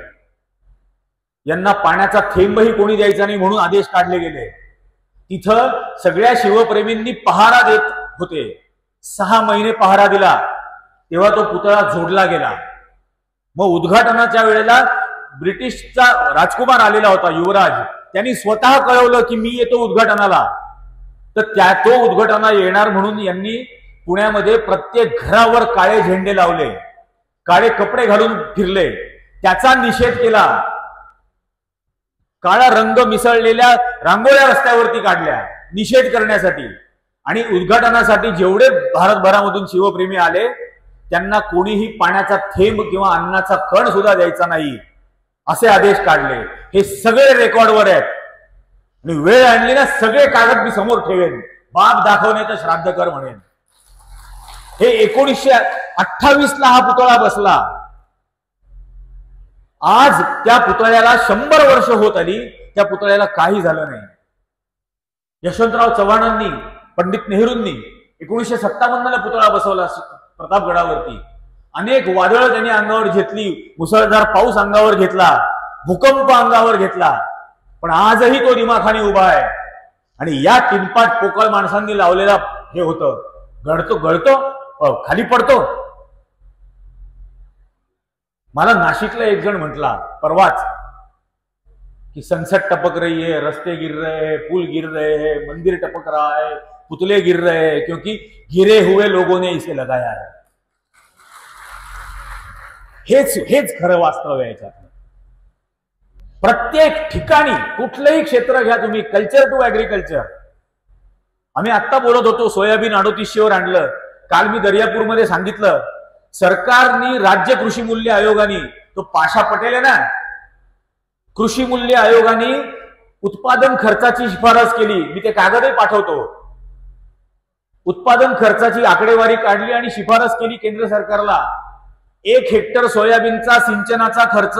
यांना पाण्याचा थेंबही कोणी द्यायचा नाही म्हणून आदेश काढले गेले। तिथं सगळ्या शिवप्रेमींनी पहारा देत होते। 6 महिने पहारा दिला, तेव्हा तो पुतळा जोडला गेला। मग उद्घाटनाच्या वेळेला ब्रिटिशचा राजकुमार आलेला होता, युवराज, त्यांनी स्वतः कळवलं की मी येतो उद्घाटनाला। तर तो उद्घाटनाला येणार म्हणून यांनी पुण्यामध्ये प्रत्येक घरावर काळे झेंडे लावले, काळे कपडे घालून फिरले, त्याचा निषेध केला। काळा रंग मिसळलेल्या रांगोळ्या रस्त्यावरती काढल्या निषेध करण्यासाठी। आणि उद्घाटनासाठी जेवढे भारतभरामधून शिवप्रेमी आले त्यांना कोणीही पाण्याचा थेंब किंवा अन्नाचा कण सुद्धा द्यायचा नाही असे आदेश काढले। हे सगळे रेकॉर्डवर आहेत आणि वेळ आणली ना सगळे कागद मी समोर ठेवेन, बाप दाखवण्याचं श्राद्ध कर म्हणेन। हे 1928 ला हा पुतळा बसला। आज त्या पुतळ्याला 100 वर्ष होत आली, त्या पुतळ्याला काही झालं नाही। यशवंतराव चव्हाणांनी, पंडित नेहरूंनी 1957 ला पुतळा बसवला प्रतापगडावरती। अनेक वादळं त्यांनी अंगावर घेतली, मुसळधार पाऊस अंगावर घेतला, भूकंप अंगावर घेतला, पण आजही तो दिमाखानी उभा आहे। आणि या तीनपाट पोकळ माणसांनी लावलेला हे होतं, गळतो खाली पडतो। मला नाशिकला एक जण म्हटला परवाच कि सनसेट टपक रही है, रस्ते गिर रहे हैं, पुल गिर रहे हैं, मंदिर टपक रहा है, पुतले गिर रहे हैं, क्योंकि गिरे हुए लोगों ने इसे लगाया है। हेच खरं वास्तव आहे याच्यात। प्रत्येक ठिकाणी कुठलंही क्षेत्र घ्या तुम्ही, कल्चर टू ऍग्रिकल्चर। आम्ही आता बोलत होतो सोयाबीन 3800 आणलं। काल मी दर्यापूरमध्ये सांगितलं सरकारने राज्य कृषी मूल्य आयोगाने, तो पाशा पटेल आहे ना, कृषी मूल्य आयोगाने उत्पादन खर्चाची शिफारस केली। मी ते कागदही पाठवतो। उत्पादन खर्चाची आकडेवारी काढली आणि शिफारस केली केंद्र सरकारला। 1 हेक्टर सोयाबीनचा सिंचनाचा खर्च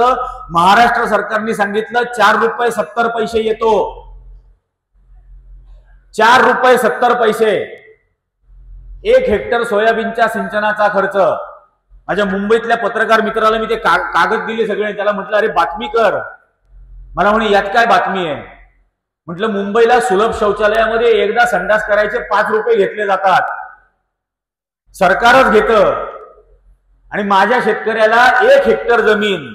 महाराष्ट्र सरकारने सांगितलं 4 रुपये 70 पैसे येतो। 4 रुपये 70 पैसे 1 हेक्टर सोयाबीनच्या सिंचनाचा खर्च। माझ्या मुंबईतल्या पत्रकार मित्राला मी ते कागद दिले सगळे, त्याला म्हटलं अरे बातमी कर। मला म्हणे यात काय बातमी आहे? म्हटलं मुंबईला सुलभ शौचालयामध्ये एकदा संडास करायचे 5 रुपये घेतले जातात, सरकारच घेतं. आणि माझ्या शेतकऱ्याला 1 हेक्टर जमीन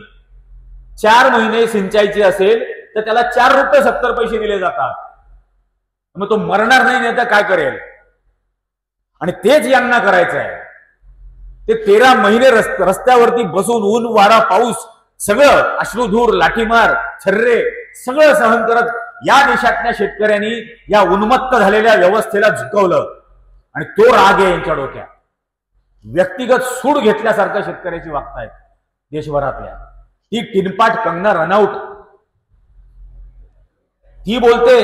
4 महिने सिंचायची असेल तर त्याला 4 रुपये 70 पैसे दिले जातात. मग तो मरणार नाही तर काय करेल? आणि तेच यांना करायचं आहे. ते 13 महिने रस्त्यावरती बसून ऊन वारा पाऊस सगळं अश्रुधूर लाठीमार छर्रे सगळं सहन करत या देशातल्या शेतकऱ्यांनी या उन्मत्त झालेल्या व्यवस्थेला झुकवलं. आणि तो राग आहे यांच्या डोक्यात. व्यक्तिगत सूड घेतल्यासारखं शेतकऱ्याची वागतायत देशभरातल्या. ती टिनपाट कंगना रनौट ती बोलते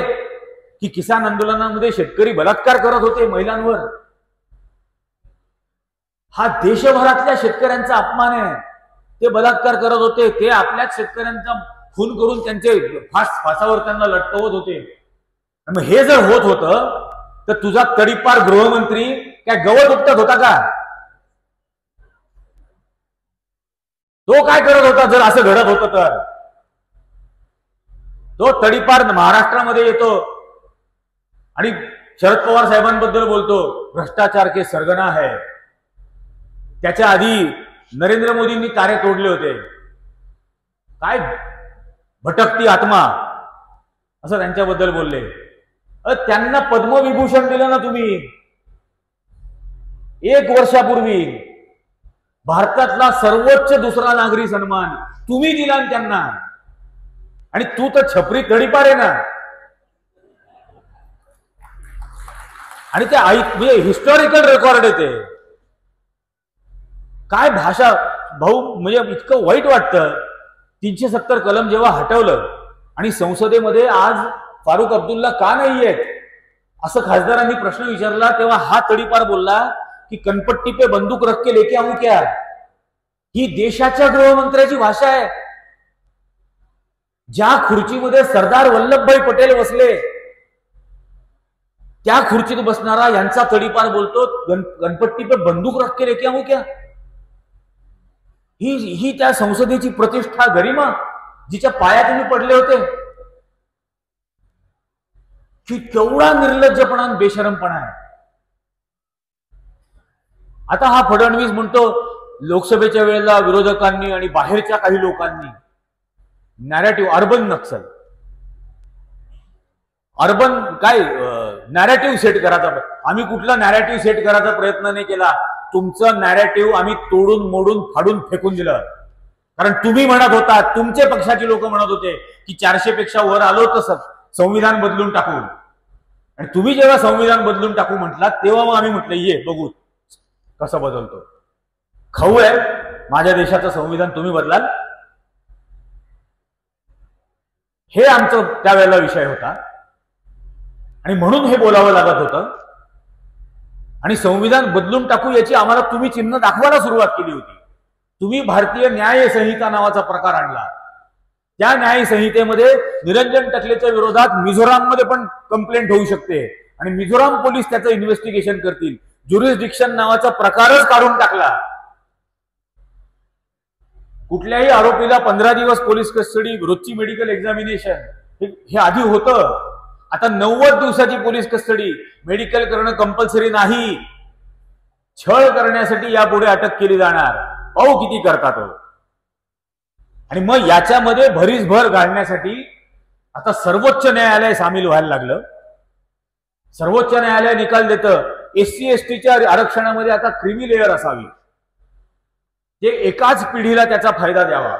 की किसान आंदोलनामध्ये शेतकरी बलात्कार करत होते महिलांवर. हा देशभरातल्या शेतकऱ्यांचा अपमान आहे. ते बलात्कार करत होते, ते आपल्याच शेतकऱ्यांचा खून करून त्यांचे फासावर त्यांना लटकवत होते. मग हे जर होत होतं तर तुझा तडीपार गृहमंत्री काय गवत उपटत होता का? तो काय करत होता जर असं घडत होतं तर? तो तडीपार महाराष्ट्रामध्ये येतो आणि शरद पवार साहेबांबद्दल बोलतो भ्रष्टाचार के सरगना है. त्याच्या आधी नरेंद्र मोदींनी तारे तोडले होते. काय भटकती आत्मा असं त्यांच्याबद्दल बोलले. त्यांना पद्मविभूषण दिलं ना तुम्ही 1 वर्षापूर्वी. भारतातला सर्वोच्च दुसरा नागरी सन्मान तुम्ही दिला त्यांना. आणि तू तर छपरी तडीपार आहे ना. आणि ते म्हणजे हिस्टॉरिकल रेकॉर्ड आहे ते. काय भाषा भाऊ, म्हणजे इतकं वाईट वाटतं. 370 कलम जेव्हा हटवलं आणि संसदेमध्ये आज फारुख अब्दुल्ला का नाहीयेत असं खासदारांनी प्रश्न विचारला, तेव्हा हा तडीपार बोलला की कनपट्टी पे बंदूक रख के लेके आऊं क्या? ही देशाच्या गृहमंत्र्याची भाषा आहे. ज्या खुर्चीमध्ये सरदार वल्लभभाई पटेल बसले त्या खुर्चीत बसणारा यांचा तडीपार बोलतो गणपट्टी पे बंदूक रख के लेके आऊं क्या? ही त्या संसदेची प्रतिष्ठा गरिमा जिच्या पाया तुम्ही पडले होते. की केवढा निर्लज्जपणा आणि बेशरमपणा आहे. आता हा फडणवीस म्हणतो लोकसभेच्या वेळेला विरोधकांनी आणि बाहेरच्या काही लोकांनी नॅरेटिव्ह अर्बन नक्सल अर्बन काय नॅरेटिव्ह सेट करायचा. आम्ही कुठला नॅरेटिव्ह सेट करायचा प्रयत्न नाही केला. तुमचं नॅरेटिव्ह आम्ही तोडून मोडून फाडून फेकून दिलं. कारण तुम्ही म्हणत होता, तुमचे पक्षाचे लोक म्हणत होते की 400 पेक्षा वर आलो तर संविधान बदलून टाकू. आणि तुम्ही जेव्हा संविधान बदलून टाकू म्हटलात तेव्हा मग आम्ही म्हटलं ये बघू कसं बदलतो. खाऊ आहे माझ्या देशाचं संविधान तुम्ही बदलाल. हे आमचं त्यावेळेला विषय होता आणि म्हणून हे बोलावं लागत होतं. आणि संविधान बदलून टाकू याची आम्हाला तुम्ही चिन्ह दाखवायला सुरुवात केली होती. तुम्ही भारतीय न्याय संहिता नावाचा प्रकार आणला. त्या न्याय संहितेमध्ये निरंजन टकलेच्या विरोधात मिझोराममध्ये पण कंप्लेंट होऊ शकते आणि मिझोराम पोलीस त्याचं इन्व्हेस्टिगेशन करतील. ज्युरिस्डिक्शन नावाचा प्रकारच काढून टाकला. कुठल्याही आरोपीला 15 दिवस पोलीस कस्टडी, रोजची मेडिकल एक्झामिनेशन हे आधी होतं. आता 90 दिवसाची पोलीस कस्टडी, मेडिकल करणं कंपल्सरी नाही. छळ करण्यासाठी यापुढे अटक केली जाणार. पाहू किती करतात. आणि मग याच्यामध्ये भरीसभर घालण्यासाठी आता सर्वोच्च न्यायालय सामील व्हायला लागलं. सर्वोच्च न्यायालय निकाल देतं SC STच्या आरक्षणामध्ये आता क्रिमी लेअर असावी. ते एकाच पिढीला त्याचा फायदा द्यावा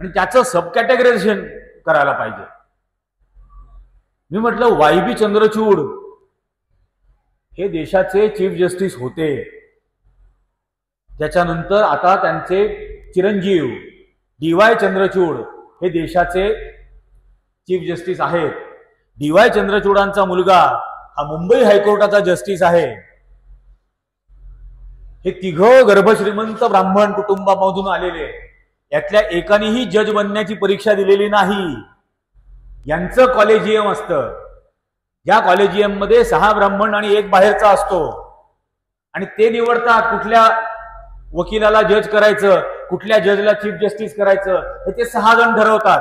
आणि त्याचं सब कॅटेगरायझेशन करायला पाहिजे. मी म्हटलं YB चंद्रचूड हे देशाचे चीफ जस्टिस होते. त्याच्यानंतर आता त्यांचे चिरंजीव DY चंद्रचूड हे देशाचे चीफ जस्टिस आहेत. DY चंद्रचूडांचा मुलगा हा मुंबई हायकोर्टाचा जस्टिस आहे. हे तिघं गर्भश्रीमंत ब्राह्मण कुटुंबामधून आलेले. यातल्या एकानेही जज बनण्याची परीक्षा दिलेली नाही. यांचं कॉलेजियम असतं. या कॉलेजियम मध्ये 6 ब्राह्मण आणि 1 बाहेरचा असतो आणि ते निवडतात कुठल्या वकिलाला जज करायचं, कुठल्या जजला चीफ जस्टिस करायचं हे ते 6 जण ठरवतात.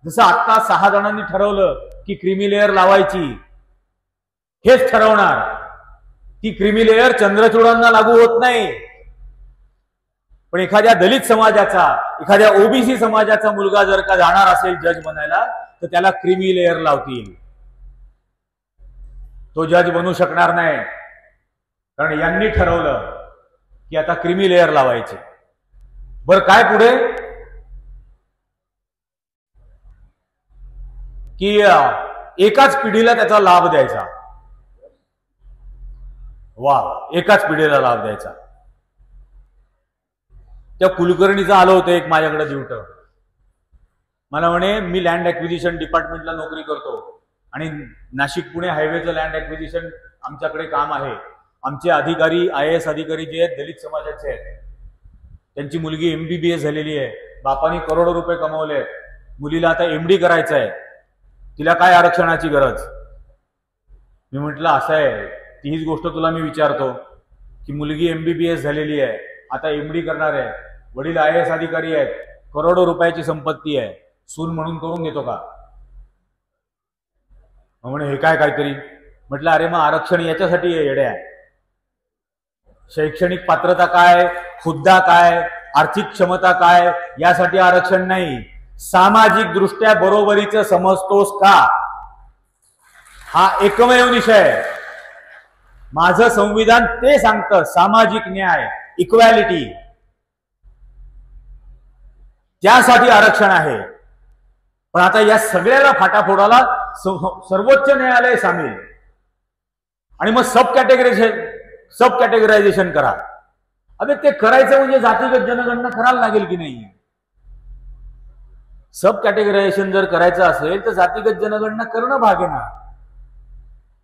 जसं आता 6 जणांनी ठरवलं की क्रीमी लेअर लावायची, हेच ठरवणार. ती क्रीमी लेअर चंद्रचूडांना लागू होत नाही, पण एखाद्या दलित समाजाचा, एखाद्या ओबीसी समाजाचा मुलगा जर का जाणार असेल जज बनायला, तर त्याला क्रीमी लेअर लावतील. तो जज बनू शकणार नाही, कारण यांनी ठरवलं की आता क्रीमी लेअर लावायचे. बरं, काय पुढे की एकाच पिढीला त्याचा लाभ द्यायचा. वा, एकाच पिढीला लाभ द्यायचा. त्या कुलकर्णीचं आलं होतं एक माझ्याकडे दिवट. मला म्हणे, मी लँड ॲक्विजिशन डिपार्टमेंटला नोकरी करतो आणि नाशिक पुणे हायवेचं लँड ॲक्विजिशन आमच्याकडे काम आहे. आमचे अधिकारी, IAS अधिकारी जे आहेत दलित समाजाचे आहेत, त्यांची मुलगी MBBS झालेली आहे, बापानी करोडो रुपये कमवले, मुलीला आता MD करायचं आहे, तिला काय आरक्षणाची गरज. मी म्हटलं असं आहे, तीच गोष्ट तुला मी विचारतो की मुलगी MBBS झालेली आहे, आता MD करणार आहे, वडील IAS अधिकारी आहेत, करोडो रुपयाची संपत्ती आहे, सून म्हणून करून घेतो का. म्हणे हे काय काहीतरी. म्हटलं अरे मग आरक्षण याच्यासाठी आहे येड्या. शैक्षणिक पात्रता काय, हुद्दा काय, आर्थिक क्षमता काय, यासाठी आरक्षण नाही. सामाजिक दृष्ट्या बरोबरीचं समजतोस का, हा एकमेव विषय. माझं संविधान ते सांगतं, सामाजिक न्याय, इक्वॅलिटी, त्यासाठी आरक्षण आहे. पण आता या सगळ्याला फाटाफोडाला सर्वोच्च न्यायालय सामील, आणि मग सब कॅटेगरायझेशन करा. अबे ते करायचं म्हणजे जातीगत जनगणना करायला लागेल की नाही. सब कॅटेगरायझेशन जर करायचं असेल तर जातीगत जनगणना करणं भाग आहे ना.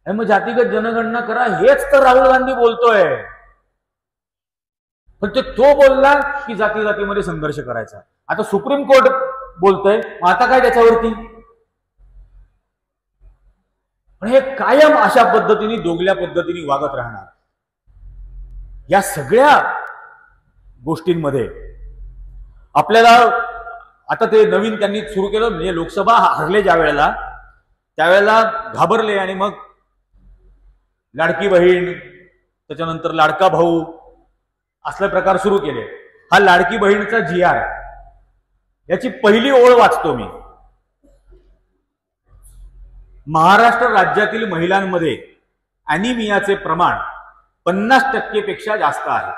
आणि मग जातीगत जनगणना करा हेच तर राहुल गांधी बोलतोय. पण तो बोलला की जाती जातीमध्ये संघर्ष करायचा. आता सुप्रीम कोर्ट बोलतोय, आता काय त्याच्यावरती. पण हे कायम अशा पद्धतीने दोगल्या पद्धतीने वागत राहणार. या सगळ्या गोष्टींमध्ये आपल्याला आता ते नवीन त्यांनी सुरू केलं, म्हणजे लोकसभा हरले ज्या वेळेला, त्यावेळेला घाबरले आणि मग लाडकी बहीण, त्याच्यानंतर लाडका भाऊ असले प्रकार सुरू केले. हा लाडकी बहीणचा GR, याची पहिली ओळ वाचतो मी. महाराष्ट्र राज्यातील महिलांमध्ये अॅनिमियाचे प्रमाण 50% पेक्षा जास्त आहे.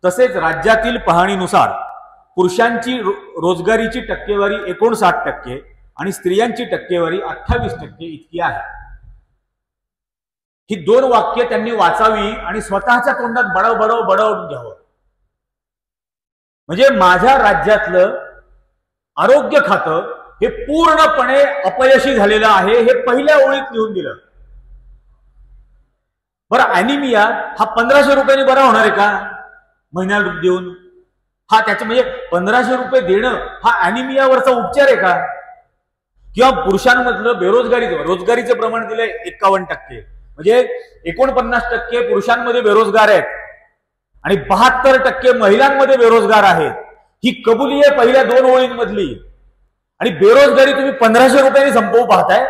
तसेच राज्यातील पाहणीनुसार पुरुषांची रोजगारीची टक्केवारी 59% आणि स्त्रियांची टक्केवारी 28% इतकी आहे. ही 2 वाक्य त्यांनी वाचावी आणि स्वतःच्या तोंडात बडवून घ्यावं. म्हणजे माझ्या राज्यातलं आरोग्य खातं हे पूर्णपणे अपयशी झालेलं आहे, हे पहिल्या ओळीत लिहून दिलं. बरं, अॅनिमिया हा 1500 रुपयांनी बरा होणार आहे का महिन्याला देऊन. हा त्याचे म्हणजे 1500 रुपये देणं हा अॅनिमियावरचा उपचार आहे का. किंवा पुरुषांमधलं रोजगारीचं प्रमाण दिलंय 51%, म्हणजे 49% पुरुषांमध्ये बेरोजगार आहेत आणि 72% महिलांमध्ये बेरोजगार आहेत. ही कबुली आहे पहिल्या 2 ओळींमधली. आणि बेरोजगारी तुम्ही 1500 रुपयांनी संपवू पाहताय.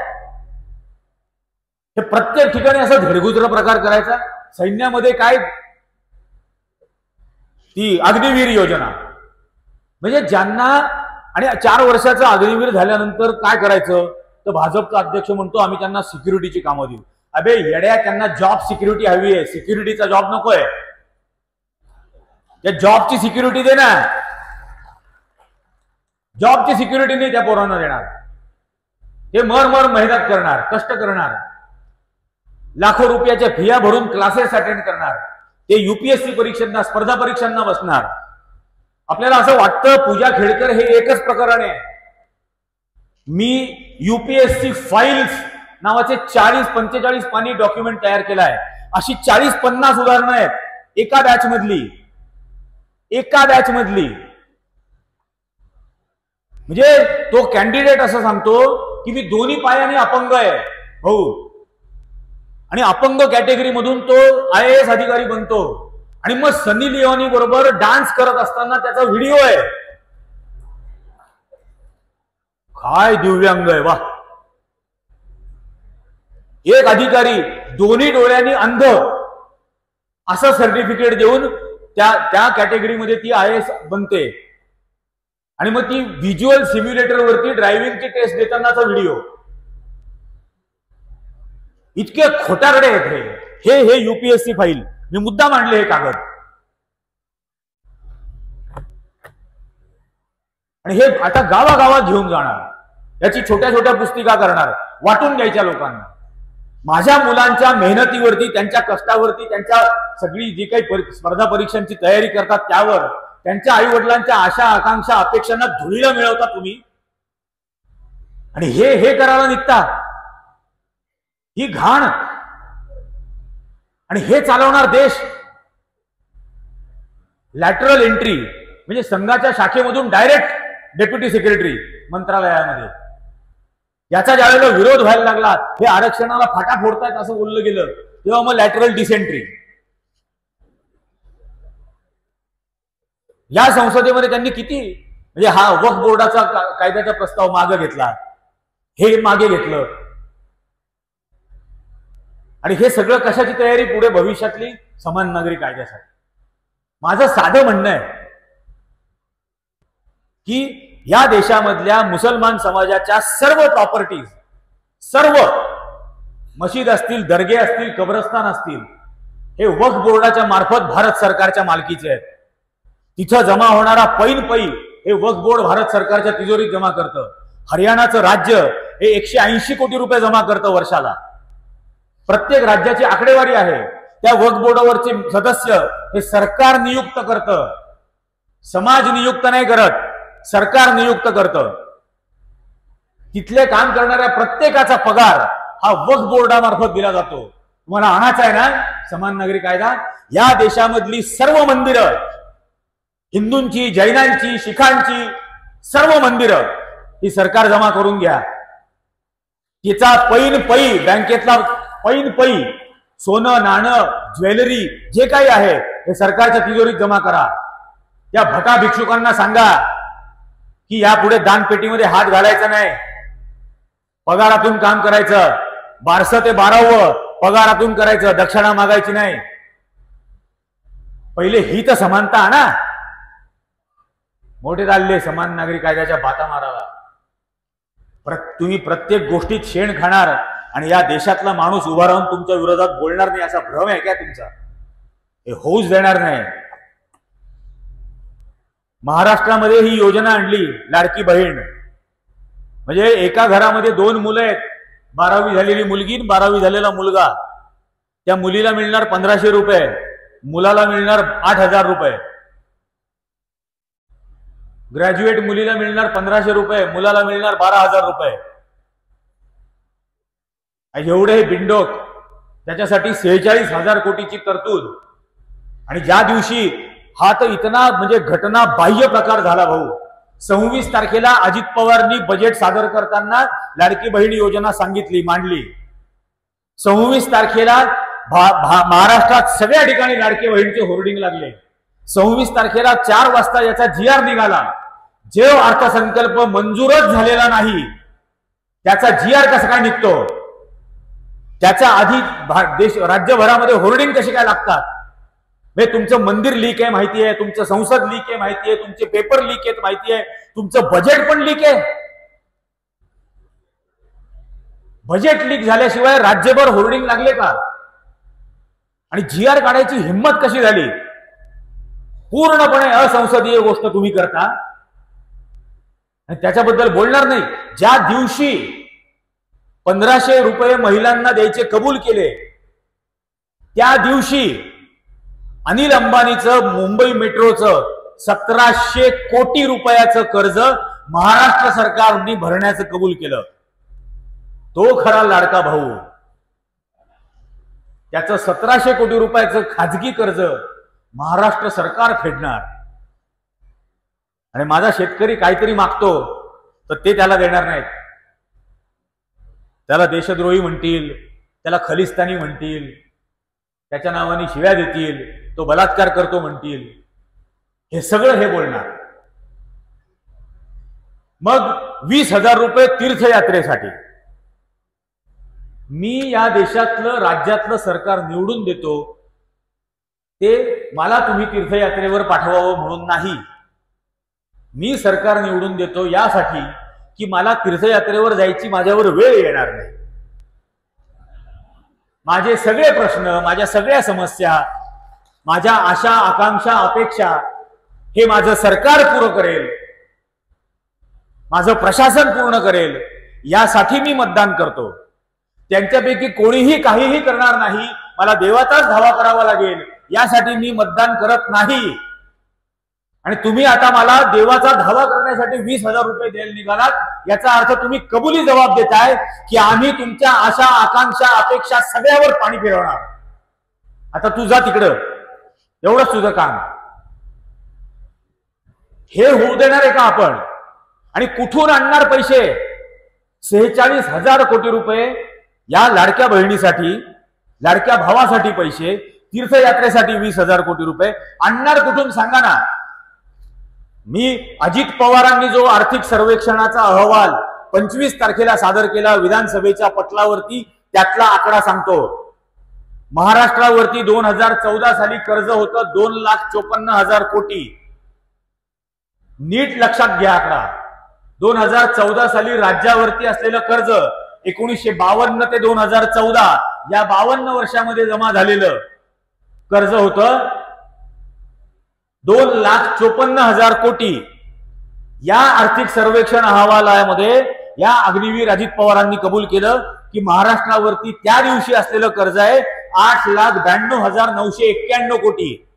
हे प्रत्येक ठिकाणी असं धडगुद्र प्रकार करायचा. सैन्यामध्ये काय ती अग्निवीर योजना, म्हणजे ज्यांना, आणि 4 वर्षाचा अग्निवीर झाल्यानंतर काय करायचं, तर भाजपचा अध्यक्ष म्हणतो आम्ही त्यांना सिक्युरिटीची कामं देऊ. अबे येड्या, त्यांना जॉब सिक्युरिटी हवी आहे, सिक्युरिटीचा जॉब नकोय. त्या जॉबची सिक्युरिटी दे ना. जॉबची सिक्युरिटी नाही त्या पोरांना देणार. हे मर मेहनत करणार, कष्ट करणार, लाखो रुपयाच्या फिया भरून क्लासेस अटेंड करणार, ते UPSC परीक्षांना, स्पर्धा परीक्षांना बसणार. आपल्याला असं वाटतं पूजा खेडकर हे एकच प्रकरण आहे. मी UPSC फाईल्स नावाचे 40-45 पानी डॉक्युमेंट तयार केला आहे. अशी 40-50 उदाहरणं आहेत एका बॅच मधली. म्हणजे तो कॅन्डिडेट असं सांगतो की मी दोन्ही पायाने अपंग आहे भाऊ, आणि अपंग कॅटेगरी मधून तो IAS अधिकारी बनतो. आणि मग सनी लिओनी बरोबर डान्स करत असताना त्याचा व्हिडिओ आहे. काय दिव्यांग आहे वा. एक अधिकारी दोन्ही डोळ्यांनी अंध असं सर्टिफिकेट देऊन त्या कॅटेगरीमध्ये ती IAS बनते. आणि मग ती व्हिज्युअल सिम्युलेटर वरती ड्रायव्हिंगची टेस्ट देतानाचा व्हिडिओ. इतके खोटारडे आहेत हे UPSC फाईल. मी मुद्दा मांडले हे कागद. आणि हे आता गावागावात घेऊन जाणार, याची छोट्या छोट्या पुस्तिका करणार, वाटून द्यायच्या लोकांना. माझ्या मुलांच्या मेहनतीवरती, त्यांच्या कष्टावरती, त्यांच्या सगळी जी काही स्पर्धा परीक्षांची तयारी करतात त्यावर, त्यांच्या आई वडिलांच्या आशा आकांक्षा अपेक्षांना धुळीला मिळवता तुम्ही. आणि हे करायला निघता. ही घाण. आणि हे चालवणार देश. लॅटरल एंट्री म्हणजे संघाच्या शाखेमधून डायरेक्ट डेप्युटी सेक्रेटरी मंत्रालयामध्ये. याचा ज्यावेळेला विरोध व्हायला लागला, हे आरक्षणाला फाटा फोडतायत असं बोललं गेलं, तेव्हा मग लॅटरल डिसेंट्री. या संसदेमध्ये त्यांनी किती म्हणजे हा वक्फ बोर्डाचा कायद्याचा प्रस्ताव मागे घेतला, हे मागे घेतलं. आणि हे सगळं कशाची तयारी पुढे भविष्यातली समान नागरी कायद्यासाठी. माझं साधं म्हणणं आहे की या देशामधल्या मुसलमान समाजाच्या सर्व प्रॉपर्टीज, सर्व मशीद असतील, दर्गे असतील, कब्रस्तान असतील, हे वक्फ बोर्डाच्या मार्फत भारत सरकारच्या मालकीचे आहेत. तिथं जमा होणारा पै हे वक्फ बोर्ड भारत सरकारच्या तिजोरीत जमा करतं. हरियाणाचं राज्य हे 180 कोटी रुपये जमा करतं वर्षाला. प्रत्येक राज्याची आकडेवारी आहे. त्या वक्फ बोर्डावरचे सदस्य हे सरकार नियुक्त करतं, समाज नियुक्त नाही करत, सरकार नियुक्त करतं. तिथले काम करणाऱ्या प्रत्येकाचा पगार हा वक्फ बोर्डामार्फत दिला जातो. तुम्हाला आणायचा आहे ना समान नागरी कायदा. या देशामधली सर्व मंदिरं, हिंदूंची, जैनांची, शिखांची सर्व मंदिरं ही सरकार जमा करून घ्या. तिचा पै बँकेतला पै सोनं, नाणं, ज्वेलरी जे काही आहे हे सरकारच्या तिजोरीत जमा करा. त्या भटा भिक्षुकांना सांगा की यापुढे दानपेटीमध्ये हात घालायचा नाही, पगारातून काम करायचं. 12 ते 12 पगारातून करायचं, दक्षिणा मागायची नाही. पहिले ही तर समानता ना. मोठे चालले समान नागरी कायद्याच्या बाता मारावा. तुम्ही प्रत्येक गोष्टीत शेण खाणार आणि या देशातला माणूस उभा राहून तुमच्या विरोधात बोलणार नाही असा भ्रम आहे का तुमचा? हे होऊच देणार नाही. महाराष्ट्रामध्ये ही योजना आणली लाडकी बहीण. म्हणजे एका घरामध्ये 2 मुलं आहेत, 12वी झालेली मुलगी आणि 12वी झालेला मुलगा. त्या मुलीला मिळणार 1500 रुपये, मुलाला मिळणार 8000 रुपये. ग्रॅज्युएट मुलीला मिळणार 1500 रुपये, मुलाला मिळणार 12000 रुपये. एवढे हे बिंडोक. त्याच्यासाठी 46,000 कोटीची तरतूद. आणि ज्या दिवशी हा तर इतना म्हणजे घटना बाह्य प्रकार झाला भाऊ. 26 तारखेला अजित पवारनी बजेट सादर करताना लाडकी बहीण योजना सांगितली, मांडली. 26 तारखेला महाराष्ट्रात सगळ्या ठिकाणी लाडकी बहीणचे होर्डिंग लागले. 26 तारखेला 4 वाजता याचा GR निघाला. जे अर्थसंकल्प मंजूरच झालेला नाही त्याचा GR कसा काय निघतो? त्याच्या आधी राज्यभरामध्ये होर्डिंग कसे काय लागतात? म्हणजे तुमचं मंदिर लीक आहे माहिती आहे, तुमचं संसद लीक आहे माहिती आहे, तुमचे पेपर लीक आहेत माहिती आहे, तुमचं बजेट पण लीक आहे. बजेट लीक झाल्याशिवाय राज्यभर होर्डिंग लागले का? आणि GR काढायची हिंमत कशी झाली? पूर्णपणे असंसदीय गोष्ट तुम्ही करता आणि त्याच्याबद्दल बोलणार नाही. ज्या दिवशी 1500 रुपये महिलांना द्यायचे कबूल केले त्या दिवशी अनिल अंबानीचं मुंबई मेट्रोचं 1700 कोटी रुपयाचं कर्ज महाराष्ट्र सरकारने भरण्याचं कबूल केलं. तो खरा लाडका भाऊ. त्याचं 1700 कोटी रुपयाचं खाजगी कर्ज महाराष्ट्र सरकार फेडणार. आणि माझा शेतकरी काहीतरी मागतो तर ते त्याला देणार नाहीत. त्याला देशद्रोही म्हणतील, त्याला खलिस्तानी म्हणतील, त्याच्या नावाने शिव्या देतील, तो बलात्कार करतो म्हणतील. हे सगळं हे बोलणार. मग 20,000 रुपये तीर्थयात्रेसाठी. मी या देशातलं राज्यातलं सरकार निवडून देतो, ते मला तुम्ही तीर्थयात्रेवर पाठवावं म्हणून नाही. मी सरकार निवडून देतो यासाठी की मला तीर्थयात्रेवर जायची माझ्यावर वेळ येणार नाही. माझे सगळे प्रश्न, माझ्या सगळ्या समस्या, माझ्या आशा आकांक्षा अपेक्षा हे माझं सरकार पूर्ण करेल, माझं प्रशासन पूर्ण करेल, यासाठी मी मतदान करतो. त्यांच्यापैकी कोणीही काहीही करणार नाही, मला देवाचाच धावा करावा लागेल यासाठी मी मतदान करत नाही. आणि तुम्ही आता मला देवाचा धावा करण्यासाठी 20,000 रुपये द्यायला निघालात, याचा अर्थ तुम्ही कबुली जबाब देताय की आम्ही तुमच्या आशा आकांक्षा अपेक्षा सगळ्यावर पाणी फिरवणार. आता तू जा तिकडं, एवढंच तुझं काम. हे होऊ देणार आहे का आपण? आणि कुठून आणणार पैसे? 46,000 कोटी रुपये या लाडक्या बहिणीसाठी, लाडक्या भावासाठी पैसे, तीर्थयात्रेसाठी 20,000 कोटी रुपये आणणार कुठून सांगा ना. मी अजित पवारांनी जो आर्थिक सर्वेक्षणाचा अहवाल 25 तारखेला सादर केला विधानसभेच्या पटलावरती, त्यातला आकडा सांगतो. महाराष्ट्रावरती 2014 साली कर्ज होतं 2,54,000 कोटी. नीट लक्षात घ्या आकडा. 2014 साली राज्यावरती असलेलं कर्ज 1952 ते 2014 या 52 वर्षामध्ये जमा झालेलं कर्ज होतं 2,54,000 कोटी. या आर्थिक सर्वेक्षण अहवालामध्ये या अग्निवीर अजित पवारांनी कबूल केलं की महाराष्ट्रावरती त्या दिवशी असलेलं कर्ज आहे 8,92,991 कोटी.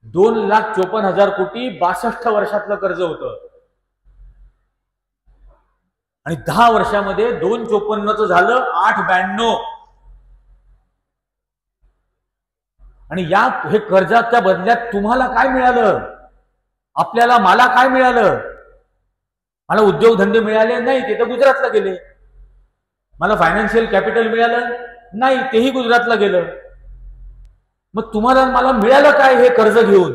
2,54,000 कोटी 62 वर्षातलं कर्ज होतं. आणि 10 वर्षामध्ये 2,54,000 झालं 8,92. आणि या हे कर्जाच्या बदल्यात तुम्हाला काय मिळालं? आपल्याला, मला काय मिळालं? मला उद्योगधंदे मिळाले नाही, ते तर गुजरातला गेले. मला फायनान्शियल कॅपिटल मिळालं नाही, तेही गुजरातला गेलं. मग तुम्हाला मला मिळालं काय हे कर्ज घेऊन?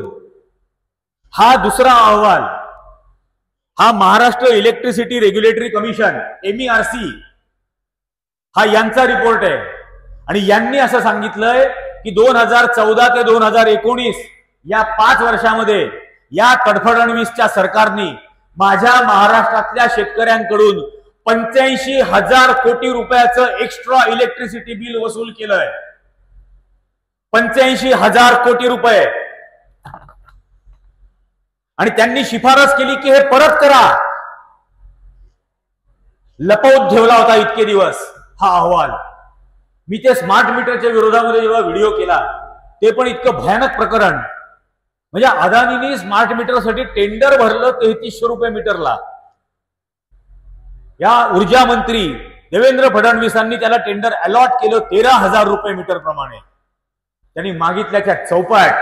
हा दुसरा अहवाल, हा Maharashtra electricity regulatory commission MERC, हा यांचा रिपोर्ट आहे. आणि यांनी असं सांगितलंय की 2014 ते 2019 या 5 वर्षामध्ये या फडणवीसच्या सरकारने माझ्या महाराष्ट्रातल्या शेतकऱ्यांकडून 85,000 कोटी रुपयाचं एक्स्ट्रा इलेक्ट्रिसिटी बिल वसूल केलंय. 85,000 कोटी रुपये. आणि त्यांनी शिफारस केली की हे परत करा. लपवून ठेवला होता इतके दिवस हा अहवाल. मी ते स्मार्ट मीटरच्या विरोधामध्ये जेव्हा व्हिडिओ केला, ते पण इतकं भयानक प्रकरण. म्हणजे अदानीने स्मार्ट मीटरसाठी टेंडर भरलं 3300 रुपये मीटरला. या ऊर्जा मंत्री देवेंद्र फडणवीसांनी त्याला टेंडर अलॉट केलं 13,000 रुपये मीटर प्रमाणे. त्यांनी मागितल्याच्या चौपाट.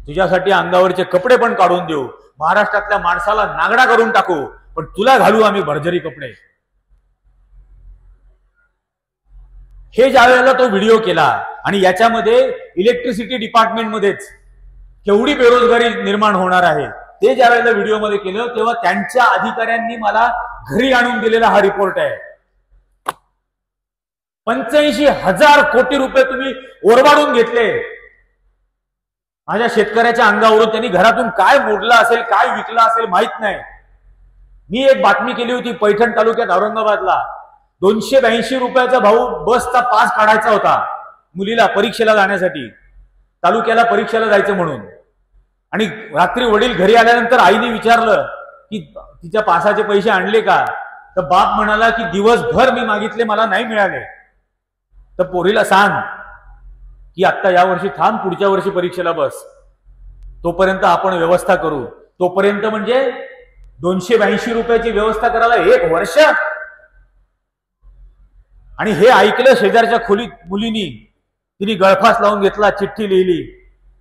तुझ्यासाठी अंगावरचे कपडे पण काढून देऊ, महाराष्ट्रातल्या माणसाला नागडा करून टाकू, पण तुला घालू आम्ही भरजरी कपडे. हे ज्या वेळेला तो व्हिडिओ केला आणि याच्यामध्ये इलेक्ट्रिसिटी डिपार्टमेंटमध्येच केवढी बेरोजगारी निर्माण होणार आहे ते ज्या वेळेला व्हिडिओमध्ये केलं, तेव्हा त्यांच्या अधिकाऱ्यांनी मला घरी आणून दिलेला हा रिपोर्ट आहे. 85,000 कोटी रुपये तुम्ही ओरबाडून घेतले. माझ्या शेतकऱ्याच्या अंगावरून त्यांनी घरातून काय मोडलं असेल, काय विकलं असेल माहित नाही. मी एक बातमी केली होती पैठण तालुक्यात औरंगाबादला. 282 रुपयाचा भाऊ बसचा पास काढायचा होता मुलीला परीक्षेला जाण्यासाठी, तालुक्याला परीक्षेला जायचं म्हणून. आणि रात्री वडील घरी आल्यानंतर आईने विचारलं की तिच्या पासाचे पैसे आणले का? तर बाप म्हणाला की दिवसभर मी मागितले, मला नाही मिळाले. तर पोरीला सांग की आता या वर्षी थांब, पुढच्या वर्षी परीक्षेला बस, तोपर्यंत आपण व्यवस्था करू. तोपर्यंत म्हणजे 282 रुपयाची व्यवस्था करायला 1 वर्ष. आणि हे ऐकलं शेजारच्या खोलीत मुलीनी, तिने गळफास लावून घेतला, चिठ्ठी लिहिली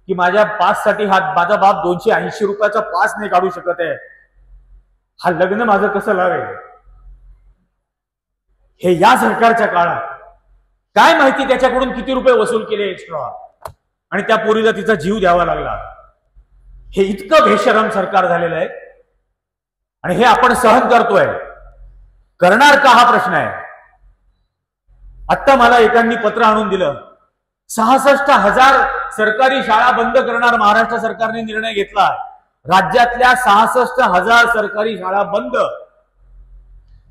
की माझ्या पाससाठी माझा बाप 280 रुपयाचा पास नाही काढू शकत आहे, हा लग्न माझं कसं लावेल? हे या सरकारच्या काळात काय माहिती त्याच्याकडून किती रुपये वसूल केले एक्स्ट्रा, आणि त्या पोरीला तिचा जीव द्यावा लागला. हे इतकं बेशरम सरकार झालेलं आहे आणि हे आपण सहन करतोय. करणार का हा प्रश्न आहे. आता मला एकांनी पत्र आणून दिलं, 66,000 सरकारी शाळा बंद करणार महाराष्ट्र सरकारने निर्णय घेतला. राज्यातल्या 66,000 सरकारी शाळा बंद.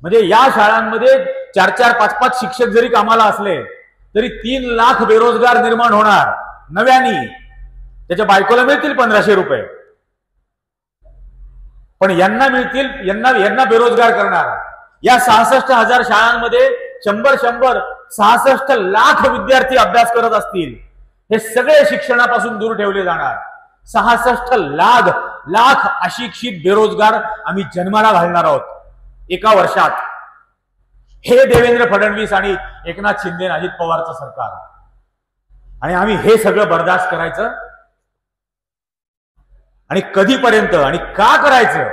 म्हणजे या शाळांमध्ये 4-4, 5-5 शिक्षक जरी कामाला असले तरी 3 लाख बेरोजगार निर्माण होणार नव्यानी. त्याच्या बायकोला मिळतील 1500 रुपये, पण यांना मिळतील, यांना बेरोजगार करणार. या 66,000 शाळांमध्ये 100 66 लाख विद्यार्थी अभ्यास करत असतील. हे सगळे शिक्षणापासून दूर ठेवले जाणार. 66 लाख अशिक्षित बेरोजगार आम्ही जन्माला घालणार आहोत एका वर्षात. हे देवेंद्र फडणवीस आणि एकनाथ शिंदे अजित पवारचं सरकार. आणि आम्ही हे सगळं बर्दाश्त करायचं आणि कधीपर्यंत आणि का करायचं.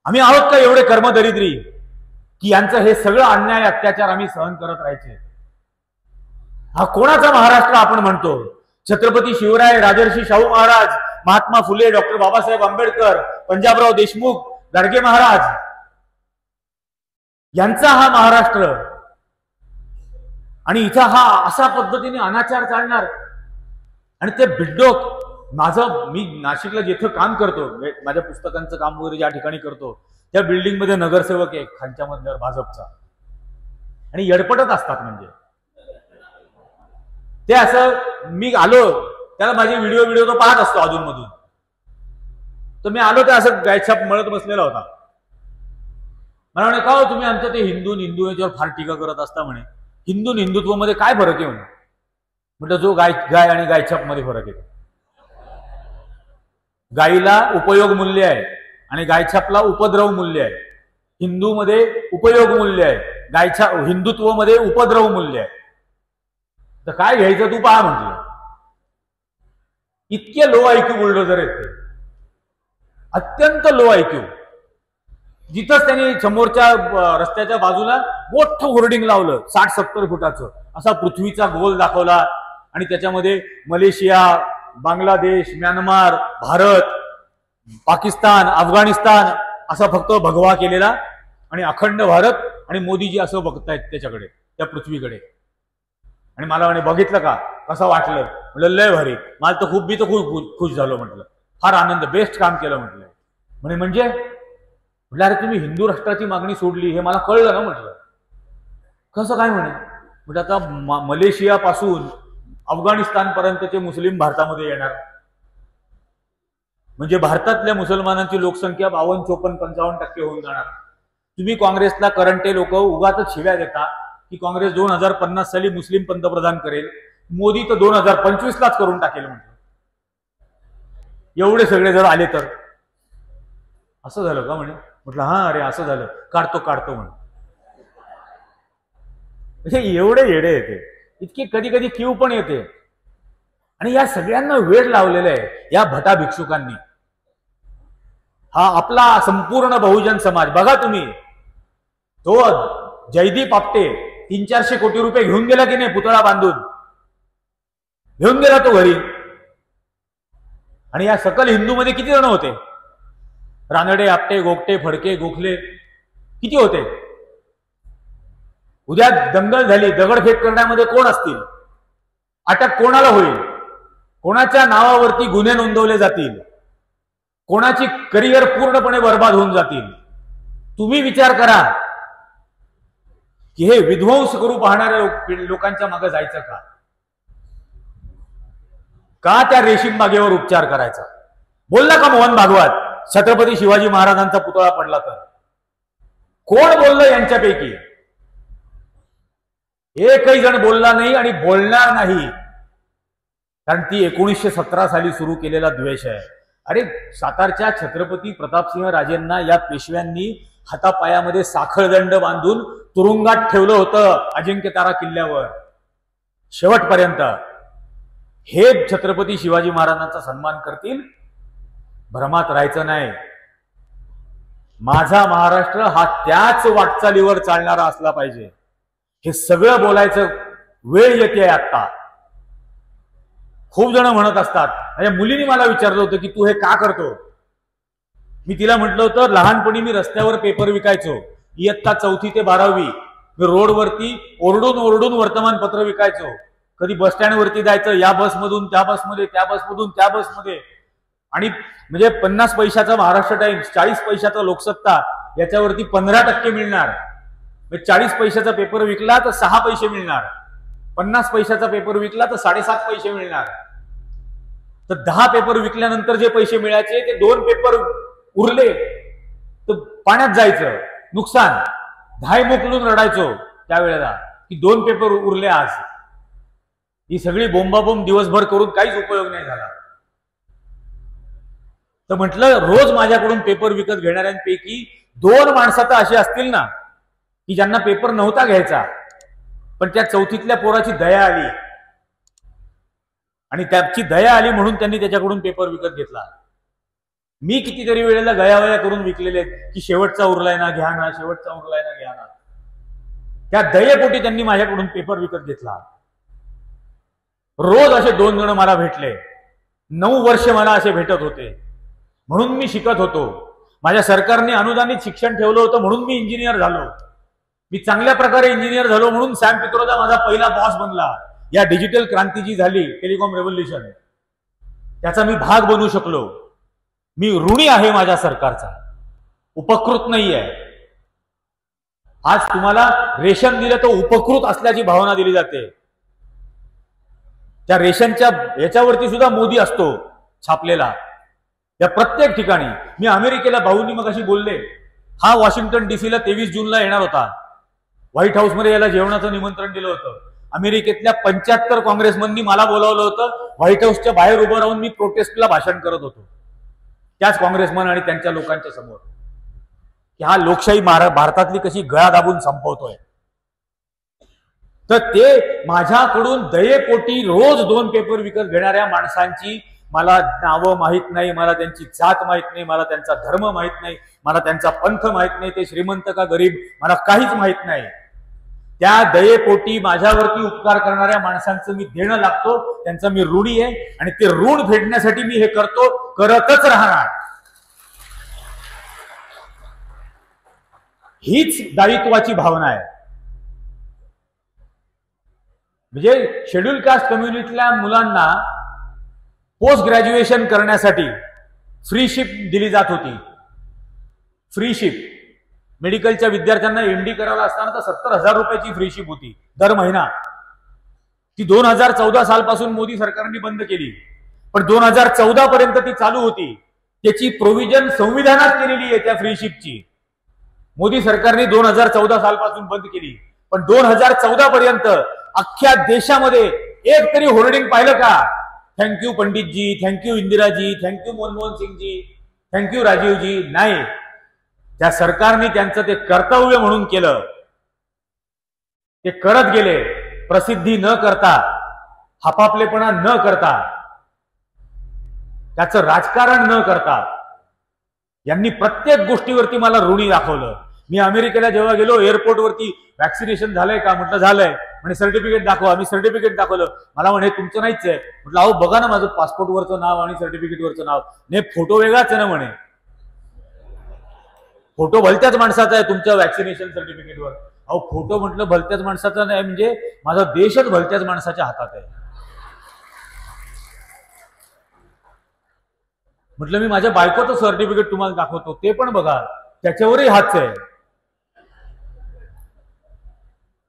आम्ही आहोत का एवढे कर्मदरिद्री की यांचं हे सगळं अन्याय अत्याचार आम्ही सहन करत राहायचे. हा कोणाचा महाराष्ट्र आपण म्हणतो. छत्रपती शिवराय, राजर्षी शाहू महाराज, महात्मा फुले, डॉक्टर बाबासाहेब आंबेडकर, पंजाबराव देशमुख, गाडगे महाराज यांचा हा महाराष्ट्र. आणि इथं हा अशा पद्धतीने अनाचार चालणार. आणि ते बिड्डोक मी नाशिकला जिथं काम करतो, माझ्या पुस्तकांचं काम वगैरे ज्या ठिकाणी करतो त्या बिल्डिंग मध्ये नगरसेवक आहे खालच्या मधल्यावर भाजपचा. आणि येडपटत असतात. म्हणजे ते असं मी आलो त्याला माझे व्हिडिओ तो पाहत असतो अधूनमधून. तर मी आलो तर असं गायछाप मळत बसलेला होता. मला म्हणे, का हो तुम्ही आमचं ते हिंदू याच्यावर फार टीका करत असता म्हणे. हिंदुत्व मध्ये काय फरक आहे म्हणे. म्हटलं जो गाय आणि गायछाप मध्ये फरक आहे. गायीला उपयोग मूल्य आहे आणि गायछापला उपद्रव मूल्य आहे. हिंदू मध्ये उपयोग मूल्य आहे, हिंदुत्व मध्ये उपद्रव मूल्य आहे. तर काय घ्यायचं तू पहा म्हटलं. इतके लो आयक्यू बुलडोजर आहेत ते, अत्यंत लो आयक्यू. जिथंच त्यांनी समोरच्या रस्त्याच्या बाजूला मोठं होर्डिंग लावलं 60-70 फुटाचं, असा पृथ्वीचा गोल दाखवला आणि त्याच्यामध्ये मलेशिया, बांगलादेश, म्यानमार, भारत, पाकिस्तान, अफगाणिस्तान असा फक्त भगवा केलेला आणि अखंड भारत आणि मोदीजी असं बघतायत त्याच्याकडे, त्या पृथ्वीकडे. आणि मला म्हणे बघितलं का, कसं वाटलं. म्हटलं लय भारी, मला तर खूप खुश झालो. म्हटलं फार आनंद, बेस्ट काम केलं म्हटलं. म्हणजे म्हटलं अरे तुम्ही हिंदू राष्ट्राची मागणी सोडली हे मला कळलं ना. म्हटलं कसं काय म्हणे. म्हणजे आता मलेशिया पासून अफगाणिस्तान पर्यंतचे मुस्लिम भारतामध्ये येणार. म्हणजे भारतातल्या मुसलमानांची लोकसंख्या 52, 54, 55% होऊन जाणार. तुम्ही काँग्रेसला करंटे लोक उगाच शिव्या देता की काँग्रेस 2050 साली मुस्लिम पंतप्रधान करेल, मोदी तर 2025 लाच करून टाकेल. म्हटलं एवढे सगळे जर आले तर असं झालं का म्हणे. म्हटलं हा अरे असं झालं, काढतो म्हणे. एवढे येडे येते, इतके कधी कधी क्यू पण येते. आणि या सगळ्यांना वेळ लावलेला आहे या भटा भिक्षुकांनी. हा आपला संपूर्ण बहुजन समाज बघा तुम्ही. तो जयदीप आपटे 300-400 कोटी रुपये घेऊन गेला की नाही, पुतळा बांधून घेऊन गेला तो घरी. आणि या सकल हिंदूमध्ये किती जण होते. रानडे, आपटे, गोगटे, फडके, गोखले किती होते. उद्या दंगल झाली, दगडफेक करण्यामध्ये कोण असतील, अटक कोणाला होईल, कोणाच्या नावावरती गुन्हे नोंदवले जातील, कोणाची करिअर पूर्णपणे बर्बाद होऊन जातील. तुम्ही विचार करा की हे विध्वंस करू पाहणाऱ्या लोकांच्या मागे जायचं का त्या रेशीम बागेवर उपचार करायचा. बोलला का मोहन भागवत छत्रपती शिवाजी महाराजांचा पुतळा पडला तर. कोण बोललं यांच्यापैकी. एकही जण बोलला नाही आणि बोलणार नाही. कारण ती 1917 साली सुरू केलेला द्वेष आहे. अरे सातारच्या छत्रपती प्रतापसिंह राजेंना या पेशव्यांनी हातापायामध्ये साखळदंड बांधून तुरुंगात ठेवलं होतं अजिंक्यतारा किल्ल्यावर शेवटपर्यंत. हे छत्रपती शिवाजी महाराजांचा सन्मान करतील, भ्रमात राहायचं नाही. माझा महाराष्ट्र हा त्याच वाटचालीवर चालणारा असला पाहिजे. हे सगळं बोलायचं वेळ येते आता. खूप जण म्हणत असतात. माझ्या मुलीने मला विचारलं होतं की तू हे का करतो. मी तिला म्हटलं होतं, लहानपणी मी रस्त्यावर पेपर विकायचो. इयत्ता 4थी ते 12वी मी रोडवरती ओरडून ओरडून वर्तमानपत्र विकायचो. कधी बस स्टँडवरती जायचं, या बसमधून त्या बसमध्ये, त्या बसमधून त्या बसमध्ये. आणि म्हणजे 50 पैशाचा महाराष्ट्र टाइम्स, 40 पैशाचा लोकसत्ता, याच्यावरती 15% मिळणार. 40 पैशाचा पेपर विकला तर 6 पैसे मिळणार. 50 पैशाचा पेपर विकला तर 7.5 पैसे मिळणार. तर 10 पेपर विकल्यानंतर जे पैसे मिळायचे ते 2 पेपर उरले तर पाण्यात जायचं, नुकसान. धाय मोकलून रडायचो त्यावेळेला की 2 पेपर उरले आज. ही सगळी बोंबाबोंब दिवसभर करून काहीच उपयोग नाही झाला. तर म्हटलं, रोज माझ्याकडून पेपर विकत घेणाऱ्यांपैकी 2 माणसं तर अशी असतील ना की ज्यांना पेपर नव्हता घ्यायचा, पण त्या 4थीतल्या पोराची दया आली आणि त्याची दया आली म्हणून त्यांनी त्याच्याकडून पेपर विकत घेतला. मी कितीतरी वेळेला गयावया करून विकलेले आहेत की शेवटचा उरलाय ना घ्या ना, शेवटचा उरलाय ना घ्या ना. त्या दयेपोटी त्यांनी माझ्याकडून पेपर विकत घेतला. रोज असे 2 जण मला भेटले. 9 वर्ष मला असे भेटत होते. म्हणून मी शिकत होतो. माझ्या सरकारने अनुदानित शिक्षण ठेवलं होतं म्हणून मी इंजिनियर झालो. मी चांगल्या प्रकारे इंजिनियर झालो म्हणून सॅम पित्रोदा माझा पहिला बॉस बनला. या डिजिटल क्रांती जी झाली, टेलिकॉम रेव्होल्युशन, त्याचा मी भाग बनू शकलो. मी ऋणी आहे माझ्या सरकारचा, उपकृत नाही आहे. आज तुम्हाला रेशन दिलं तर उपकृत असल्याची भावना दिली जाते. त्या रेशनच्या याच्यावरती सुद्धा मोदी असतो छापलेला. या प्रत्येक ठिकाणी. मी अमेरिकेला, भाऊंनी मग अशी बोलले, हा वॉशिंग्टन डीसीला 23 जूनला येणार होता. व्हाईट हाऊसमध्ये याला जेवणाचं निमंत्रण दिलं होतं. अमेरिकेतल्या 75 काँग्रेसमननी मला बोलावलं होतं. व्हाईट हाऊसच्या बाहेर उभं राहून मी प्रोटेस्टला भाषण करत होतो त्याच काँग्रेसमन आणि त्यांच्या लोकांच्या समोर, की हा लोकशाही भारतातली कशी गळा दाबून संपवतोय. तर ते माझ्याकडून दयेपोटी रोज 2 पेपर विकत घेणाऱ्या माणसांची मला नावं माहीत नाही, मला त्यांची जात माहीत नाही, मला त्यांचा धर्म माहीत नाही, मला त्यांचा पंथ माहीत नाही, ते श्रीमंत का गरीब मला काहीच माहीत नाही. त्या दयेपोटी माझ्यावरती उपकार करणाऱ्या माणसांचं मी देणं लागतो, त्यांचा मी ऋणी आहे आणि ते ऋण फेडण्यासाठी मी हे करतो, करतच राहणार. हीच दायित्वाची भावना आहे. म्हणजे शेड्यूल कास्ट कम्युनिटीतल्या मुलांना पोस्ट ग्रॅज्युएशन करण्यासाठी फ्री शिप दिली जात होती. Free ship. मेडिकलच्या विद्यार्थ्यांना एमडी करायला असताना तर 70,000 रुपयाची फ्री शिप होती दर महिना. ती 2014 सालपासून मोदी सरकारने बंद केली, पण 2014 पर्यंत ती चालू होती. त्याची प्रोव्हिजन संविधानात केलेली आहे त्या फ्री शिपची. मोदी सरकारने 2014 सालपासून बंद केली, पण 2014 पर्यंत अख्ख्या देशामध्ये एक तरी होर्डिंग पाहिलं का? Thank you Panditji, thank you Indiraji, thank you Manmohan Singhji, thank you Rajivji? नाही. त्या सरकारने त्यांचं ते कर्तव्य म्हणून केलं. ते करत गेले, प्रसिद्धी न करता, हापापलेपणा न करता, त्याचं राजकारण न करता. यांनी प्रत्येक गोष्टीवरती मला ऋणी दाखवलं. मी अमेरिकेला जेव्हा गेलो, एअरपोर्टवरती व्हॅक्सिनेशन झालंय का? म्हटलं झालंय. म्हणे सर्टिफिकेट दाखवा. मी सर्टिफिकेट दाखवलं. मला म्हणे तुमचं नाहीच आहे. म्हटलं अहो बघा ना माझं पासपोर्टवरचं नाव आणि सर्टिफिकेटवरचं नाव. नाही, फोटो वेगळाच आहे ना म्हणे. फोटो भलत्याच माणसाचा आहे तुमच्या व्हॅक्सिनेशन सर्टिफिकेटवर. अहो फोटो म्हटलं भलत्याच माणसाचा नाही, म्हणजे माझा देशच भलत्याच माणसाच्या हातात आहे. म्हटलं मी माझ्या बायकोचं सर्टिफिकेट तुम्हाला दाखवतो, ते पण बघा, त्याच्यावरही हाच आहे.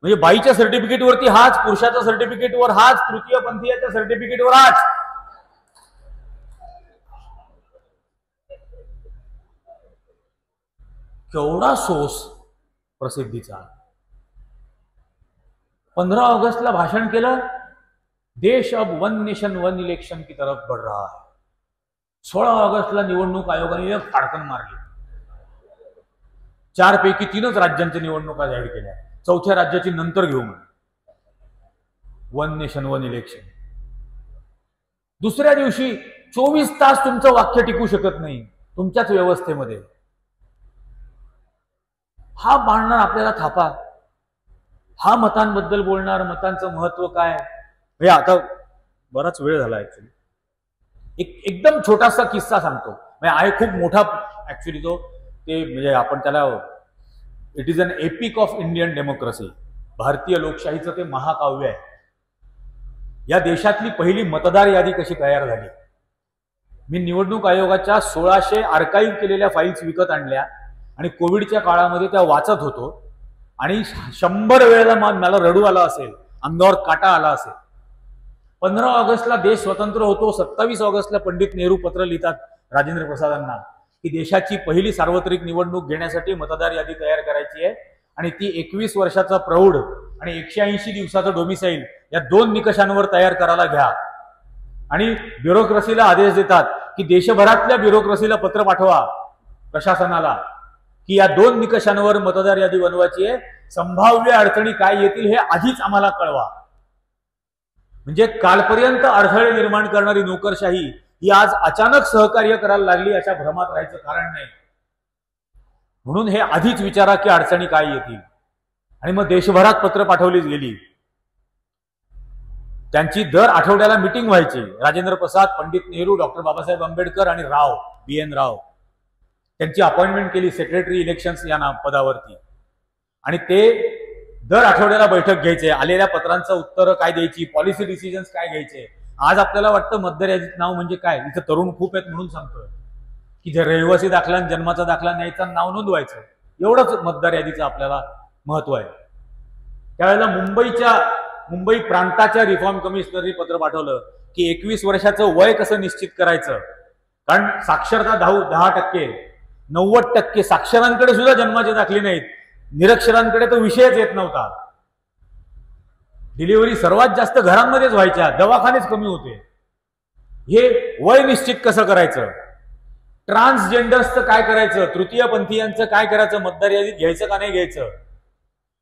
म्हणजे बाईच्या सर्टिफिकेटवरती हाच, पुरुषाच्या सर्टिफिकेटवर हाच, तृतीय पंथीयाच्या सर्टिफिकेटवर हाच. केवढा सोस प्रसिद्धीचा. 15 ऑगस्टला भाषण केलं, देश अब 1 नेशन 1 इलेक्शन की तरफ बढ़ रहा है. 16 ऑगस्टला निवडणूक आयोगाने एक फाडकन मारली. 4 पैकी 3च राज्यांच्या निवडणुका जाहीर केल्या. 4थ्या राज्याची नंतर घेऊ म्हणे. 1 नेशन 1 इलेक्शन. दुसऱ्या दिवशी 24 तास तुमचं वाक्य टिकू शकत नाही तुमच्याच व्यवस्थेमध्ये. हा बांधणार आपल्याला थापा, हा मतांबद्दल बोलणार, मतांचं महत्व काय. हे आता बराच वेळ झाला ऍक्च्युली. एकदम छोटासा किस्सा सांगतो. म्हणजे आहे खूप मोठा ऍक्च्युली तो, ते म्हणजे आपण त्याला, it is an epic of Indian democracy. भारतीय लोकशाहीचं ते महाकाव्य आहे. या देशातली पहिली मतदार यादी कशी तयार झाली. मी निवडणूक आयोगाच्या 1600 आर्काईव्ह केलेल्या फाईल्स विकत आणल्या आणि कोविडच्या काळामध्ये त्या वाचत होतो आणि 100 वेळेला मला रडू आला असेल, अंगावर काटा आला असेल. 15 ऑगस्टला देश स्वतंत्र होतो. 27 ऑगस्टला पंडित नेहरू पत्र लिहितात राजेंद्र प्रसादांना की देशाची पहिली सार्वत्रिक निवडणूक घेण्यासाठी मतदार यादी तयार करायची आहे आणि ती 21 वर्षाचा प्रौढ आणि 180 दिवसाचं डोमिसाईल या 2 निकषांवर तयार करायला घ्या. आणि ब्युरोक्रेसीला आदेश देतात की देशभरातल्या ब्युरोक्रेसीला पत्र पाठवा प्रशासनाला की या 2 निकषांवर मतदार यादी बनवायची आहे. संभाव्य अडचणी काय येतील हे आधीच आम्हाला कळवा. म्हणजे कालपर्यंत अडथळे निर्माण करणारी नोकरशाही ही आज अचानक सहकार्य करायला लागली अशा भ्रमात राहायचं कारण नाही. म्हणून हे आधीच विचारा की अडचणी काय येतील. आणि मग देशभरात पत्र पाठवली गेली. त्यांची दर आठवड्याला मिटिंग व्हायची. राजेंद्र प्रसाद, पंडित नेहरू, डॉक्टर बाबासाहेब आंबेडकर आणि राव, BN राव, त्यांची अपॉइंटमेंट केली सेक्रेटरी इलेक्शन्स या पदावरती. आणि ते दर आठवड्याला बैठक घ्यायचे. आलेल्या पत्रांचं उत्तर काय द्यायची, पॉलिसी डिसिजन्स काय घ्यायचे. आज आपल्याला वाटतं मतदार यादीत नाव म्हणजे काय, इथं तरुण खूप आहेत म्हणून सांगतोय की जर रहिवासी दाखला, जन्माचा दाखला न्यायचा, नाव नोंदवायचं, एवढंच मतदार यादीचं आपल्याला महत्व आहे. त्यावेळेला मुंबई प्रांताच्या रिफॉर्म कमिशनरनी पत्र पाठवलं की 21 वर्षाचं वय कसं निश्चित करायचं. कारण साक्षरता 10%, 90% साक्षरांकडे सुद्धा जन्माचे दाखले नाहीत. निरक्षरांकडे तो विषयच येत नव्हता. डिलिव्हरी सर्वात जास्त घरांमध्येच व्हायच्या, दवाखानेच कमी होते. हे वय निश्चित कसं करायचं. ट्रान्सजेंडर्सचं काय करायचं, तृतीयपंथीयांचं काय करायचं, मतदार यादीत घ्यायचं का नाही घ्यायचं.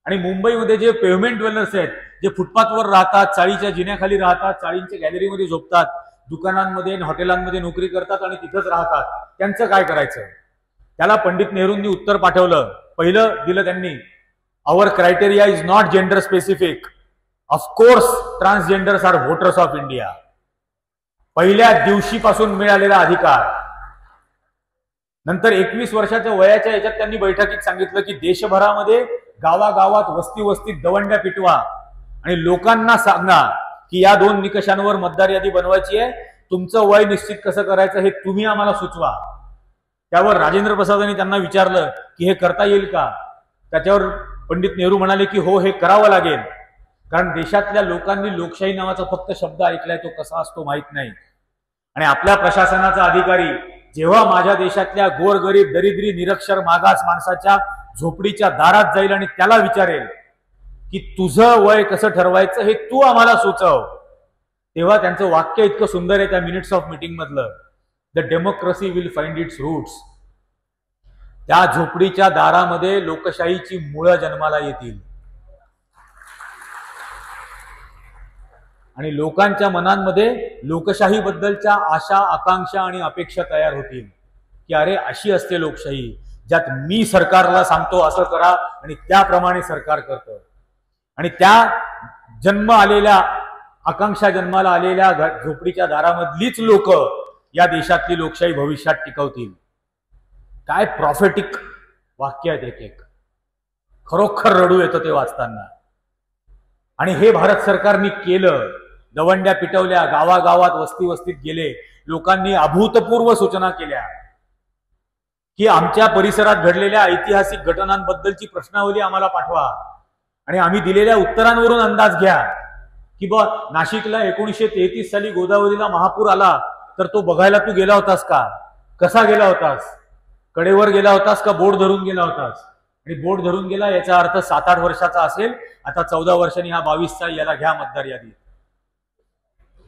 आणि मुंबईमध्ये जे पेव्हमेंट ड्वेलर्स आहेत, जे फुटपाथवर राहतात, चाळीच्या जिन्याखाली राहतात, चाळींच्या गॅलरीमध्ये झोपतात, दुकानांमध्ये हॉटेलांमध्ये नोकरी करतात आणि तिथंच राहतात, त्यांचं काय करायचं. त्याला पंडित नेहरूंनी उत्तर पाठवलं. पहिलं दिलं त्यांनी, our criteria is not gender specific. Of course transgenders are voters of India. पहिल्या दिवशीपासून मिळालेला अधिकार. नंतर 21 वर्षाच्या वयाच्या याच्यात त्यांनी बैठकीत सांगितलं की देशभरामध्ये गावागावात वस्तीत दवंड्या पिटवा आणि लोकांना सांगा की या 2 निकषांवर मतदार यादी बनवायची आहे. तुमचं वय निश्चित कसं करायचं हे तुम्ही आम्हाला सुचवा. त्यावर राजेंद्र प्रसादांनी त्यांना विचारलं की हे करता येईल का. त्याच्यावर पंडित नेहरू म्हणाले की हो, हे करावं लागेल. कारण देशातल्या लोकांनी लोकशाही नावाचा फक्त शब्द ऐकलाय, तो कसा असतो माहित नाही. आणि आपल्या प्रशासनाचा अधिकारी जेव्हा माझ्या देशातल्या गोरगरीब, दरिद्री, निरक्षर, मागास माणसाच्या झोपडीच्या दारात जाईल आणि त्याला विचारेल की तुझं वय कसं ठरवायचं हे तू आम्हाला सुचव, तेव्हा त्यांचं वाक्य इतकं सुंदर आहे त्या मिनिट्स ऑफ मीटिंग मधलं, the democracy will find its roots. त्या झोपडीच्या दारामध्ये लोकशाहीची मुळं जन्माला येतील आणि लोकांच्या मनांमध्ये लोकशाही बद्दलच्या आशा, आकांक्षा आणि अपेक्षा तयार होतील की अरे अशी असते लोकशाही, ज्यात मी सरकारला सांगतो असं करा आणि त्याप्रमाणे सरकार करतं. आणि त्या जन्म आलेल्या, आकांक्षा जन्माला आलेल्या झोपडीच्या दारामधलीच लोक या देशातली लोकशाही भविष्यात टिकवतील. काय प्रॉफेटिक वाक्य आहेत एक एक. खरोखर रडू येतं ते वाचताना. आणि हे भारत सरकारने केलं. दवंड्या पिटवल्या, गावागावात वस्तीत गेले, लोकांनी अभूतपूर्व सूचना केल्या की आमच्या परिसरात घडलेल्या ऐतिहासिक घटनांबद्दलची प्रश्नावली आम्हाला पाठवा आणि आम्ही दिलेल्या उत्तरांवरून अंदाज घ्या की बा नाशिकला 1933 साली गोदावरीला महापूर आला तर तो बघायला तू गेला होतास का, कसा गेला होतास, कडेवर गेला होतास का बोट धरून गेला होतास. आणि बोट धरून गेला याचा अर्थ 7-8 वर्षाचा असेल. आता 14 वर्षांनी हा 22चा, याला घ्या मतदार यादी.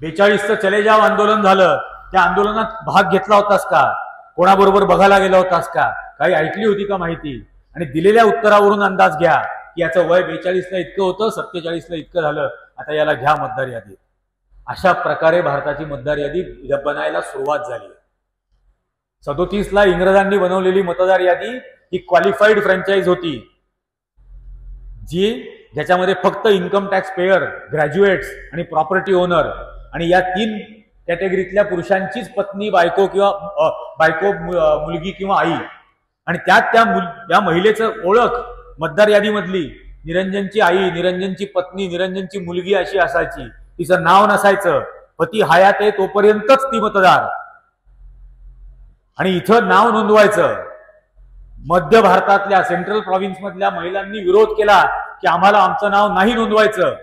42चं चले जाव आंदोलन झालं, त्या आंदोलनात भाग घेतला होतास का, कोणाबरोबर बघायला गेला होतास का, काही ऐकली होती का माहिती. आणि दिलेल्या उत्तरावरून अंदाज घ्या की याचं वय 42ला इतकं होतं, 47ला इतकं झालं, आता याला घ्या मतदार यादी. अशा प्रकारे भारताची मतदार यादी बनायला सुरुवात झाली. 37ला इंग्रजांनी बनवलेली मतदार यादी ही क्वालिफाईड फ्रँचाईज होती, ज्याच्यामध्ये फक्त इन्कम टॅक्स पेयर, ग्रॅज्युएट्स आणि प्रॉपर्टी ओनर आणि या 3 कॅटेगरीतल्या पुरुषांचीच पत्नी, बायको किंवा बायको, मुलगी किंवा आई, आणि त्यात त्या महिलेचं ओळख मतदार यादीमधली निरंजनची आई, निरंजनची पत्नी, निरंजनची मुलगी अशी असायची. तिचं नाव नसायचं. पती हयात आहे तोपर्यंतच ती मतदार. आणि इथं नाव नोंदवायचं. मध्य भारतातल्या सेंट्रल प्रॉव्हिन्स मधल्या महिलांनी विरोध केला की आम्हाला आमचं नाव नाही नोंदवायचं.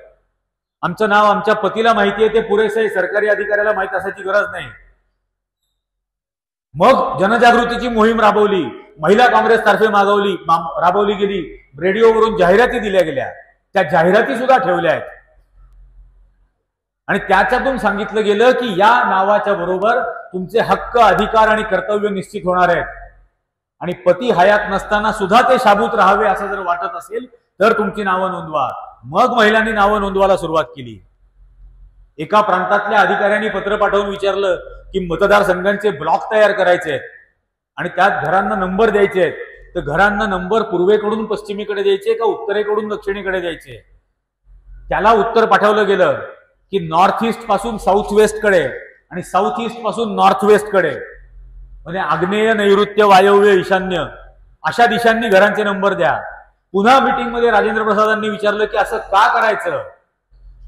आमचं नाव आमच्या पतीला माहिती आहे, ते पुरेसं आहे, सरकारी अधिकाऱ्याला माहित असायची गरज नाही. मग जनजागृतीची मोहीम राबवली, महिला काँग्रेस तर्फे राबवली गेली, रेडिओवरून जाहिराती दिल्या गेल्या, त्या जाहिराती सुद्धा ठेवल्या आहेत. आणि त्याच्यातून सांगितलं गेलं की या नावाच्या बरोबर तुमचे हक्क, अधिकार आणि कर्तव्य निश्चित होणार आहेत. आणि पती हयात नसताना सुद्धा ते शाबूत राहावे असं जर वाटत असेल तर तुमची नावं नोंदवा. मग महिलांनी नावं नोंदवायला सुरुवात केली. एका प्रांतातल्या अधिकाऱ्यांनी पत्र पाठवून विचारलं की मतदारसंघांचे ब्लॉक तयार करायचे आहेत आणि त्यात घरांना नंबर द्यायचे आहेत, तर घरांना नंबर पूर्वेकडून पश्चिमेकडे द्यायचे का उत्तरेकडून दक्षिणेकडे द्यायचे? त्याला उत्तर पाठवलं गेलं की नॉर्थ ईस्ट पासून साऊथ वेस्ट कडे आणि साऊथ ईस्ट पासून नॉर्थ वेस्ट कडे, म्हणजे आग्नेय, नैऋत्य, वायव्य, ईशान्य अशा दिशांनी घरांचे नंबर द्या. पुन्हा मीटिंग मध्ये राजेंद्र प्रसादांनी विचारलं की असं का करायचं?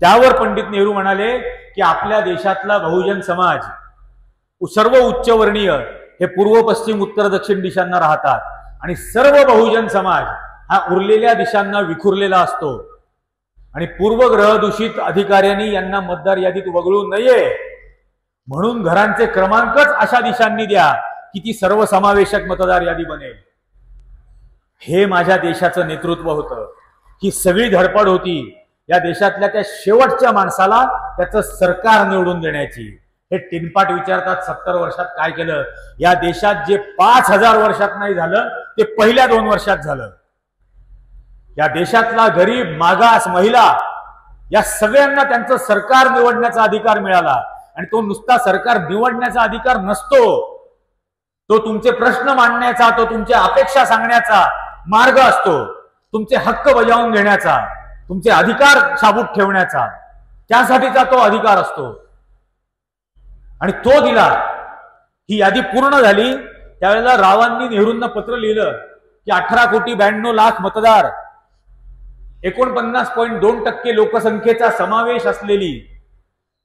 त्यावर पंडित नेहरू म्हणाले की आपल्या देशातला बहुजन समाज, सर्व उच्चवर्णीय हे पूर्व, पश्चिम, उत्तर, दक्षिण दिशांना राहतात आणि सर्व बहुजन समाज हा उरलेल्या दिशांना विखुरलेला असतो. आणि पूर्वग्रह दूषित अधिकाऱ्यांनी यांना मतदार यादीत वगळू नये म्हणून घरांचे क्रमांकच अशा दिशांनी द्या की ती सर्वसमावेशक मतदार यादी बनेल. हे माझ्या देशाचं नेतृत्व होतं. ही सगळी धडपड होती या देशातल्या त्या शेवटच्या माणसाला त्याचं सरकार निवडून देण्याची. हे टिनपाट विचारतात 70 वर्षात काय केलं. या देशात जे 5000 वर्षात नाही झालं ते पहिल्या 2 वर्षात झालं. या देशातला गरीब, मागास, महिला या सगळ्यांना त्यांचं सरकार निवडण्याचा अधिकार मिळाला. आणि तो नुसता सरकार निवडण्याचा अधिकार नसतो, तो तुमचे प्रश्न मांडण्याचा, तो तुमच्या अपेक्षा सांगण्याचा मार्ग असतो, तुमचे हक्क बजावून घेण्याचा, तुमचे अधिकार शाबूत ठेवण्याचा, त्यासाठीचा तो अधिकार असतो. आणि तो दिला. ही यादी पूर्ण झाली त्यावेळेला रावांनी नेहरूंना पत्र लिहिलं की 18,92,00,000 मतदार, 49.2% लोकसंख्येचा समावेश असलेली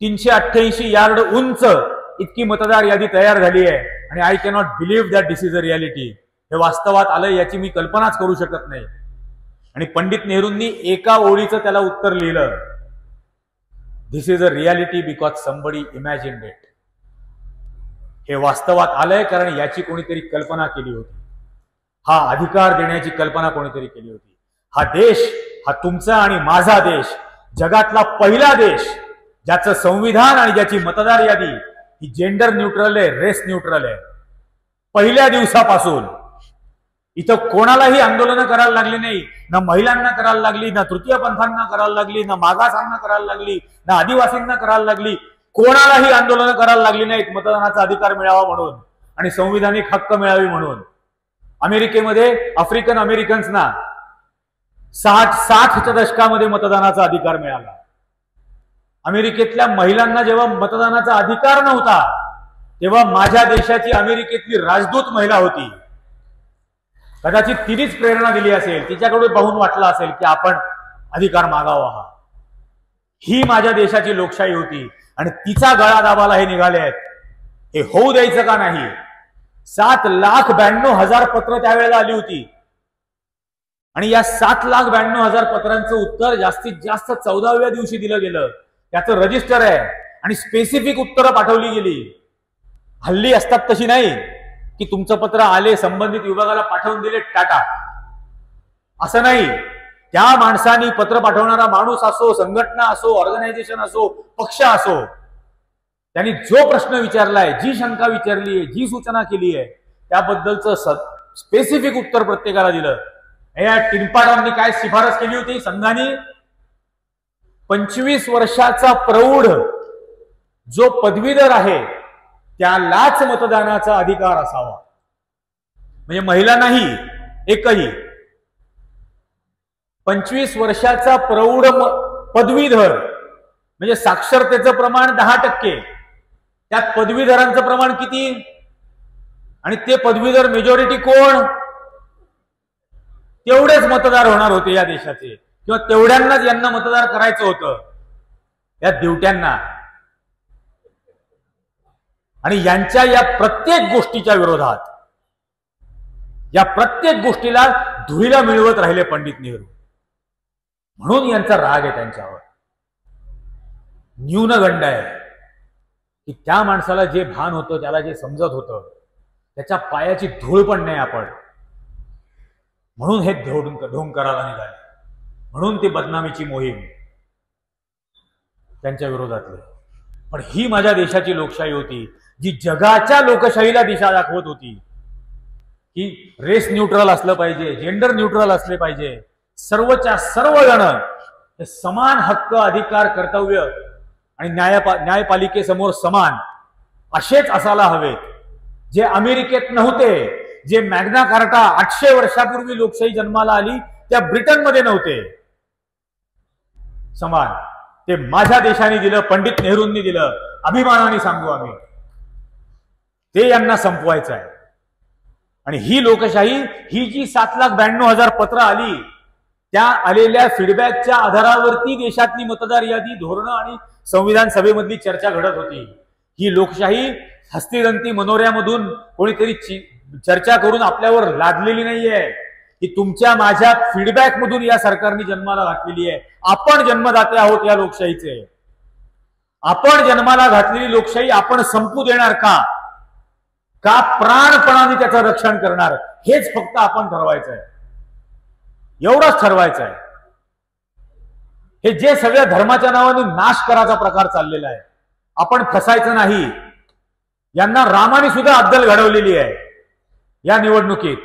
388 यार्ड उंच इतकी मतदार यादी तयार झाली आहे. आणि I cannot believe that this is a reality. हे वास्तवात आलंय याची मी कल्पनाच करू शकत नाही. आणि पंडित नेहरूंनी एका ओळीचं त्याला उत्तर लिहिलं, this is a reality because somebody imagined it. हे वास्तवात आलंय कारण याची कोणीतरी कल्पना केली होती. हा अधिकार देण्याची कल्पना कोणीतरी केली होती. हा देश, हा तुमचा आणि माझा देश, जगातला पहिला देश ज्याचं संविधान आणि ज्याची मतदार यादी ही जेंडर न्यूट्रल आहे, रेस न्यूट्रल आहे. पहिल्या दिवसापासून इथं कोणालाही आंदोलनं करायला लागली नाही. ना महिलांना करायला लागली, ना तृतीय पंथांना करायला लागली, ना मागासांना करायला लागली, ना आदिवासींना करायला लागली. कोणालाही आंदोलनं करायला लागली नाहीत मतदानाचा अधिकार मिळावा म्हणून आणि संविधानिक हक्क मिळावी म्हणून. अमेरिकेमध्ये आफ्रिकन अमेरिकन्सना 60च्या दशकामध्ये मतदानाचा अधिकार मिळाला. अमेरिकेतल्या महिलांना जेव्हा मतदानाचा अधिकार नव्हता तेव्हा माझ्या देशाची अमेरिकेतली राजदूत महिला होती. कदाचित तिनेच प्रेरणा दिली असेल, तिच्याकडून पाहून वाटलं असेल की आपण अधिकार मागावा. ही माझ्या देशाची लोकशाही होती आणि तिचा गळा दाबाला हे निघाले आहेत. हे होऊ द्यायचं का नाही? 7,92,000 पत्र त्यावेळेला आली होती. आणि या 7,92,000 पत्रांचं उत्तर जास्तीत जास्त 14व्या दिवशी दिलं गेलं. त्याचं रजिस्टर आहे आणि स्पेसिफिक उत्तरं पाठवली गेली. हल्ली असतात तशी नाही की तुमचं पत्र आले, संबंधित विभागाला पाठवून दिले, टाटा. असं नाही. त्या माणसानी, पत्र पाठवणारा माणूस असो, संघटना असो, ऑर्गनायझेशन असो, पक्ष असो, त्यांनी जो प्रश्न विचारलाय, जी शंका विचारली आहे, जी सूचना केली आहे त्याबद्दलचं स्पेसिफिक उत्तर प्रत्येकाला दिलं. या टिनपाटांनी काय शिफारस केली होती संघाने? 25 वर्षाचा प्रौढ जो पदवीधर आहे त्यालाच मतदानाचा अधिकार असावा. म्हणजे महिला नाही, एकही. 25 वर्षाचा प्रौढ पदवीधर म्हणजे साक्षरतेचं प्रमाण 10%, त्यात पदवीधरांचं प्रमाण किती, आणि ते पदवीधर मेजॉरिटी कोण, तेवढेच मतदार होणार होते या देशाचे, किंवा तेवढ्यांनाच यांना मतदार करायचं होतं, या दिवट्यांना. आणि यांच्या या प्रत्येक गोष्टीच्या विरोधात, या प्रत्येक गोष्टीला धुळीला मिळवत राहिले पंडित नेहरू. म्हणून यांचा राग आहे त्यांच्यावर, न्यूनगंड आहे की त्या माणसाला जे भान होतं, त्याला जे समजत होतं, त्याच्या पायाची धूळ पण नाही आपण. म्हणून हे ढोंग करायला निघाले, म्हणून ती बदनामीची मोहीम त्यांच्या विरोधातली. पण ही माझ्या देशाची लोकशाही होती, जी जगाच्या लोकशाहीला दिशा दाखवत होती की रेस न्यूट्रल असलं पाहिजे, जेंडर न्यूट्रल असले पाहिजे, सर्वच्या सर्व जण हे समान हक्क, अधिकार, कर्तव्य आणि न्यायपालिकेसमोर समान असेच असायला हवेत. जे अमेरिकेत नव्हते, जे मॅग्ना कार्टा 800 वर्षापूर्वी लोकशाही जन्माला आली त्या ब्रिटनमध्ये नव्हते समान, ते माझ्या देशाने दिलं, पंडित नेहरूंनी दिलं. अभिमानाने सांगू आम्ही, ते यांना संपवायचं आहे. आणि ही लोकशाही, ही जी 7,92,000 पत्र आली, त्या आलेल्या फीडबॅकच्या आधारावरती देशातली मतदार यादी, धोरणं आणि संविधान सभेमधली चर्चा घडत होती. ही लोकशाही हस्तिदंती मनोऱ्यामधून कोणीतरी चर्चा करून आपल्यावर लादलेली नाहीये, ही तुमच्या माझ्या फीडबॅक मधून या सरकारने जन्माला घातलेली आहे. आपण जन्मदाते आहोत या लोकशाहीचे. आपण जन्माला घातलेली लोकशाही आपण संपू देणार का प्राणपणाने त्याचं रक्षण करणार, हेच फक्त आपण ठरवायचं आहे. एवढंच ठरवायचं आहे. हे जे सगळ्या धर्माच्या नावाने नाश करायचा प्रकार चाललेला आहे, आपण फसायचं नाही. यांना रामाने सुद्धा अद्दल घडवलेली आहे या निवडणुकीत.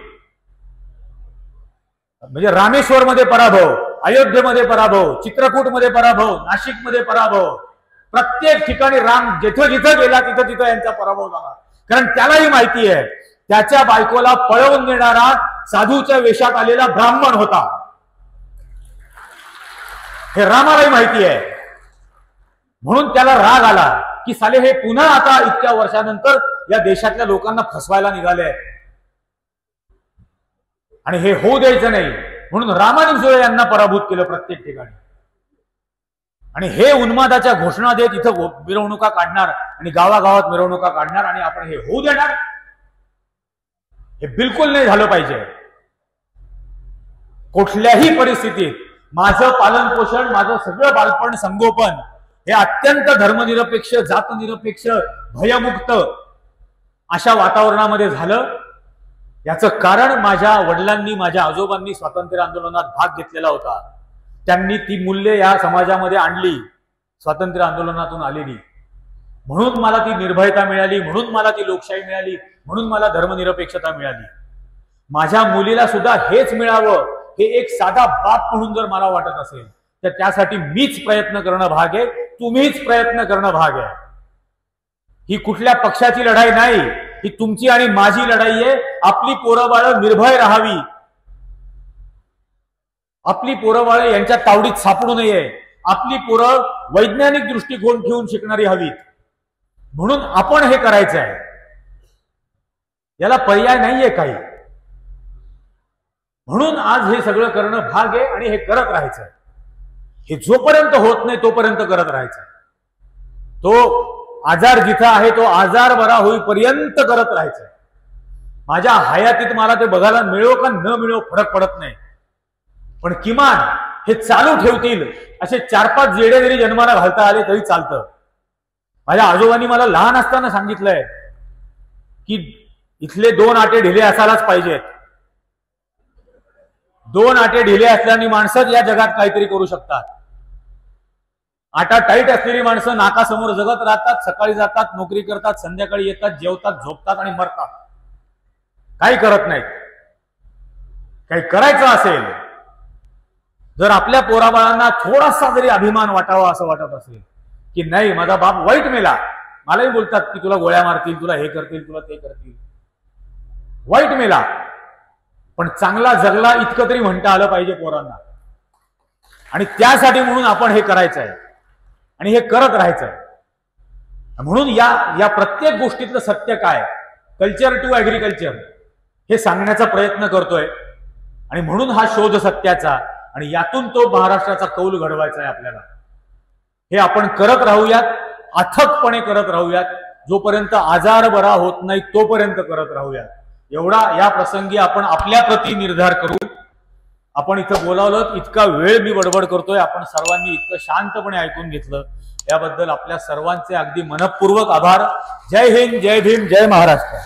म्हणजे रामेश्वरमध्ये पराभव, अयोध्येमध्ये पराभव, चित्रकूटमध्ये पराभव, नाशिकमध्ये पराभव, प्रत्येक ठिकाणी राम जिथं जिथं गेला तिथं तिथं यांचा पराभव झाला. कारण त्यालाही माहिती आहे, त्याच्या बायकोला पळवून देणारा साधूच्या वेशात आलेला ब्राह्मण होता, हे रामालाही माहिती आहे. म्हणून त्याला राग आला की साले हे पुन्हा आता इतक्या वर्षानंतर या देशातल्या लोकांना फसवायला निघाले आणि हे होऊ द्यायचं नाही. म्हणून रामाने सुद्धा यांना पराभूत केलं प्रत्येक ठिकाणी. आणि हे उन्मादाच्या घोषणा देत इथं मिरवणुका काढणार आणि गावागावात मिरवणुका काढणार आणि आपण हे होऊ देणार, हे बिलकुल नाही झालं पाहिजे. कुठल्याही परिस्थितीत माझं पालन पोषण, माझं सगळं बालपण, संगोपन हे अत्यंत धर्मनिरपेक्ष, जातनिरपेक्ष, भयमुक्त अशा वातावरणामध्ये झालं. याचं कारण माझ्या वडिलांनी, माझ्या आजोबांनी स्वातंत्र्य आंदोलनात भाग घेतलेला होता. त्यांनी ती मूल्ये या समाजामध्ये आणली, स्वातंत्र्य आंदोलनातून आलेली. म्हणून मला ती निर्भयता मिळाली, म्हणून मला ती लोकशाही मिळाली, म्हणून मला धर्मनिरपेक्षता मिळाली. माझ्या मुलीला सुद्धा हेच मिळावं, हे एक साधा बाप म्हणून जर मला वाटत असेल तर त्यासाठी मीच प्रयत्न करणं भाग आहे, तुम्हीच प्रयत्न करणं भाग आहे. ही कुठल्या पक्षाची लढाई नाही, ही तुमची आणि माझी लढाई आहे. आपली पोरंबाळं निर्भय राहावी, आपली पोरंबाळं यांच्या तावडीत सापडू नये, आपली पोरं वैज्ञानिक दृष्टिकोन ठेवून शिकणारी हवीत. म्हणून आपण हे करायचं आहे, याला पर्याय नाहीये काही. म्हणून आज हे सगळं करणं भाग आहे आणि हे करत राहायचं. हे जोपर्यंत होत नाही तोपर्यंत करत राहायचं. तो आजार जिथं आहे तो आजार बरा होईपर्यंत करत राहायचं. माझ्या हयातीत मला ते बघायला मिळो का न मिळो फरक पडत नाही, पण किमान हे चालू ठेवतील असे 4-5 जेडे जरी जन्माला घालता आले तरी चालतं. माझ्या आजोबांनी मला लहान असताना सांगितलंय की इथले 2 आटे ढिले असायलाच पाहिजेत. 2 आटे ढिले असल्याने माणसंच या जगात काहीतरी करू शकतात. आटा टाईट असलेली माणसं नाकासमोर जगत राहतात, सकाळी जातात, नोकरी करतात, संध्याकाळी येतात, जेवतात, झोपतात आणि मरतात, काही करत नाहीत. काही करायचं असेल, जर आपल्या पोराबाळांना थोडासा जरी अभिमान वाटावा असं वाटत असेल की नाही माझा बाप वाईट मेला, मलाही बोलतात की तुला गोळ्या मारतील, तुला हे करतील, तुला ते करतील, वाईट मेला पण चांगला जगला इतकं तरी म्हणता आलं पाहिजे पोरांना. आणि त्यासाठी म्हणून आपण हे करायचं आहे. आणि हे करत राहायचं. म्हणून या प्रत्येक गोष्टीतलं सत्य काय, कल्चर टू ऍग्रिकल्चर, हे सांगण्याचा प्रयत्न करतोय. आणि म्हणून हा शोध सत्याचा, आणि यातून तो महाराष्ट्राचा कौल घडवायचा आहे आपल्याला. हे आपण करत राहूयात, अथकपणे करत राहूयात. जोपर्यंत आजार बरा होत नाही तोपर्यंत करत राहूयात. एवढा या प्रसंगी आपण आपल्या प्रती निर्धार करू. आपण इथं बोलावलं, इतका वेळ मी बडबड करतोय, आपण सर्वांनी इतकं शांतपणे ऐकून घेतलं, याबद्दल आपल्या सर्वांचे अगदी मनपूर्वक आभार. जय हिंद, जय भीम, जय महाराष्ट्र.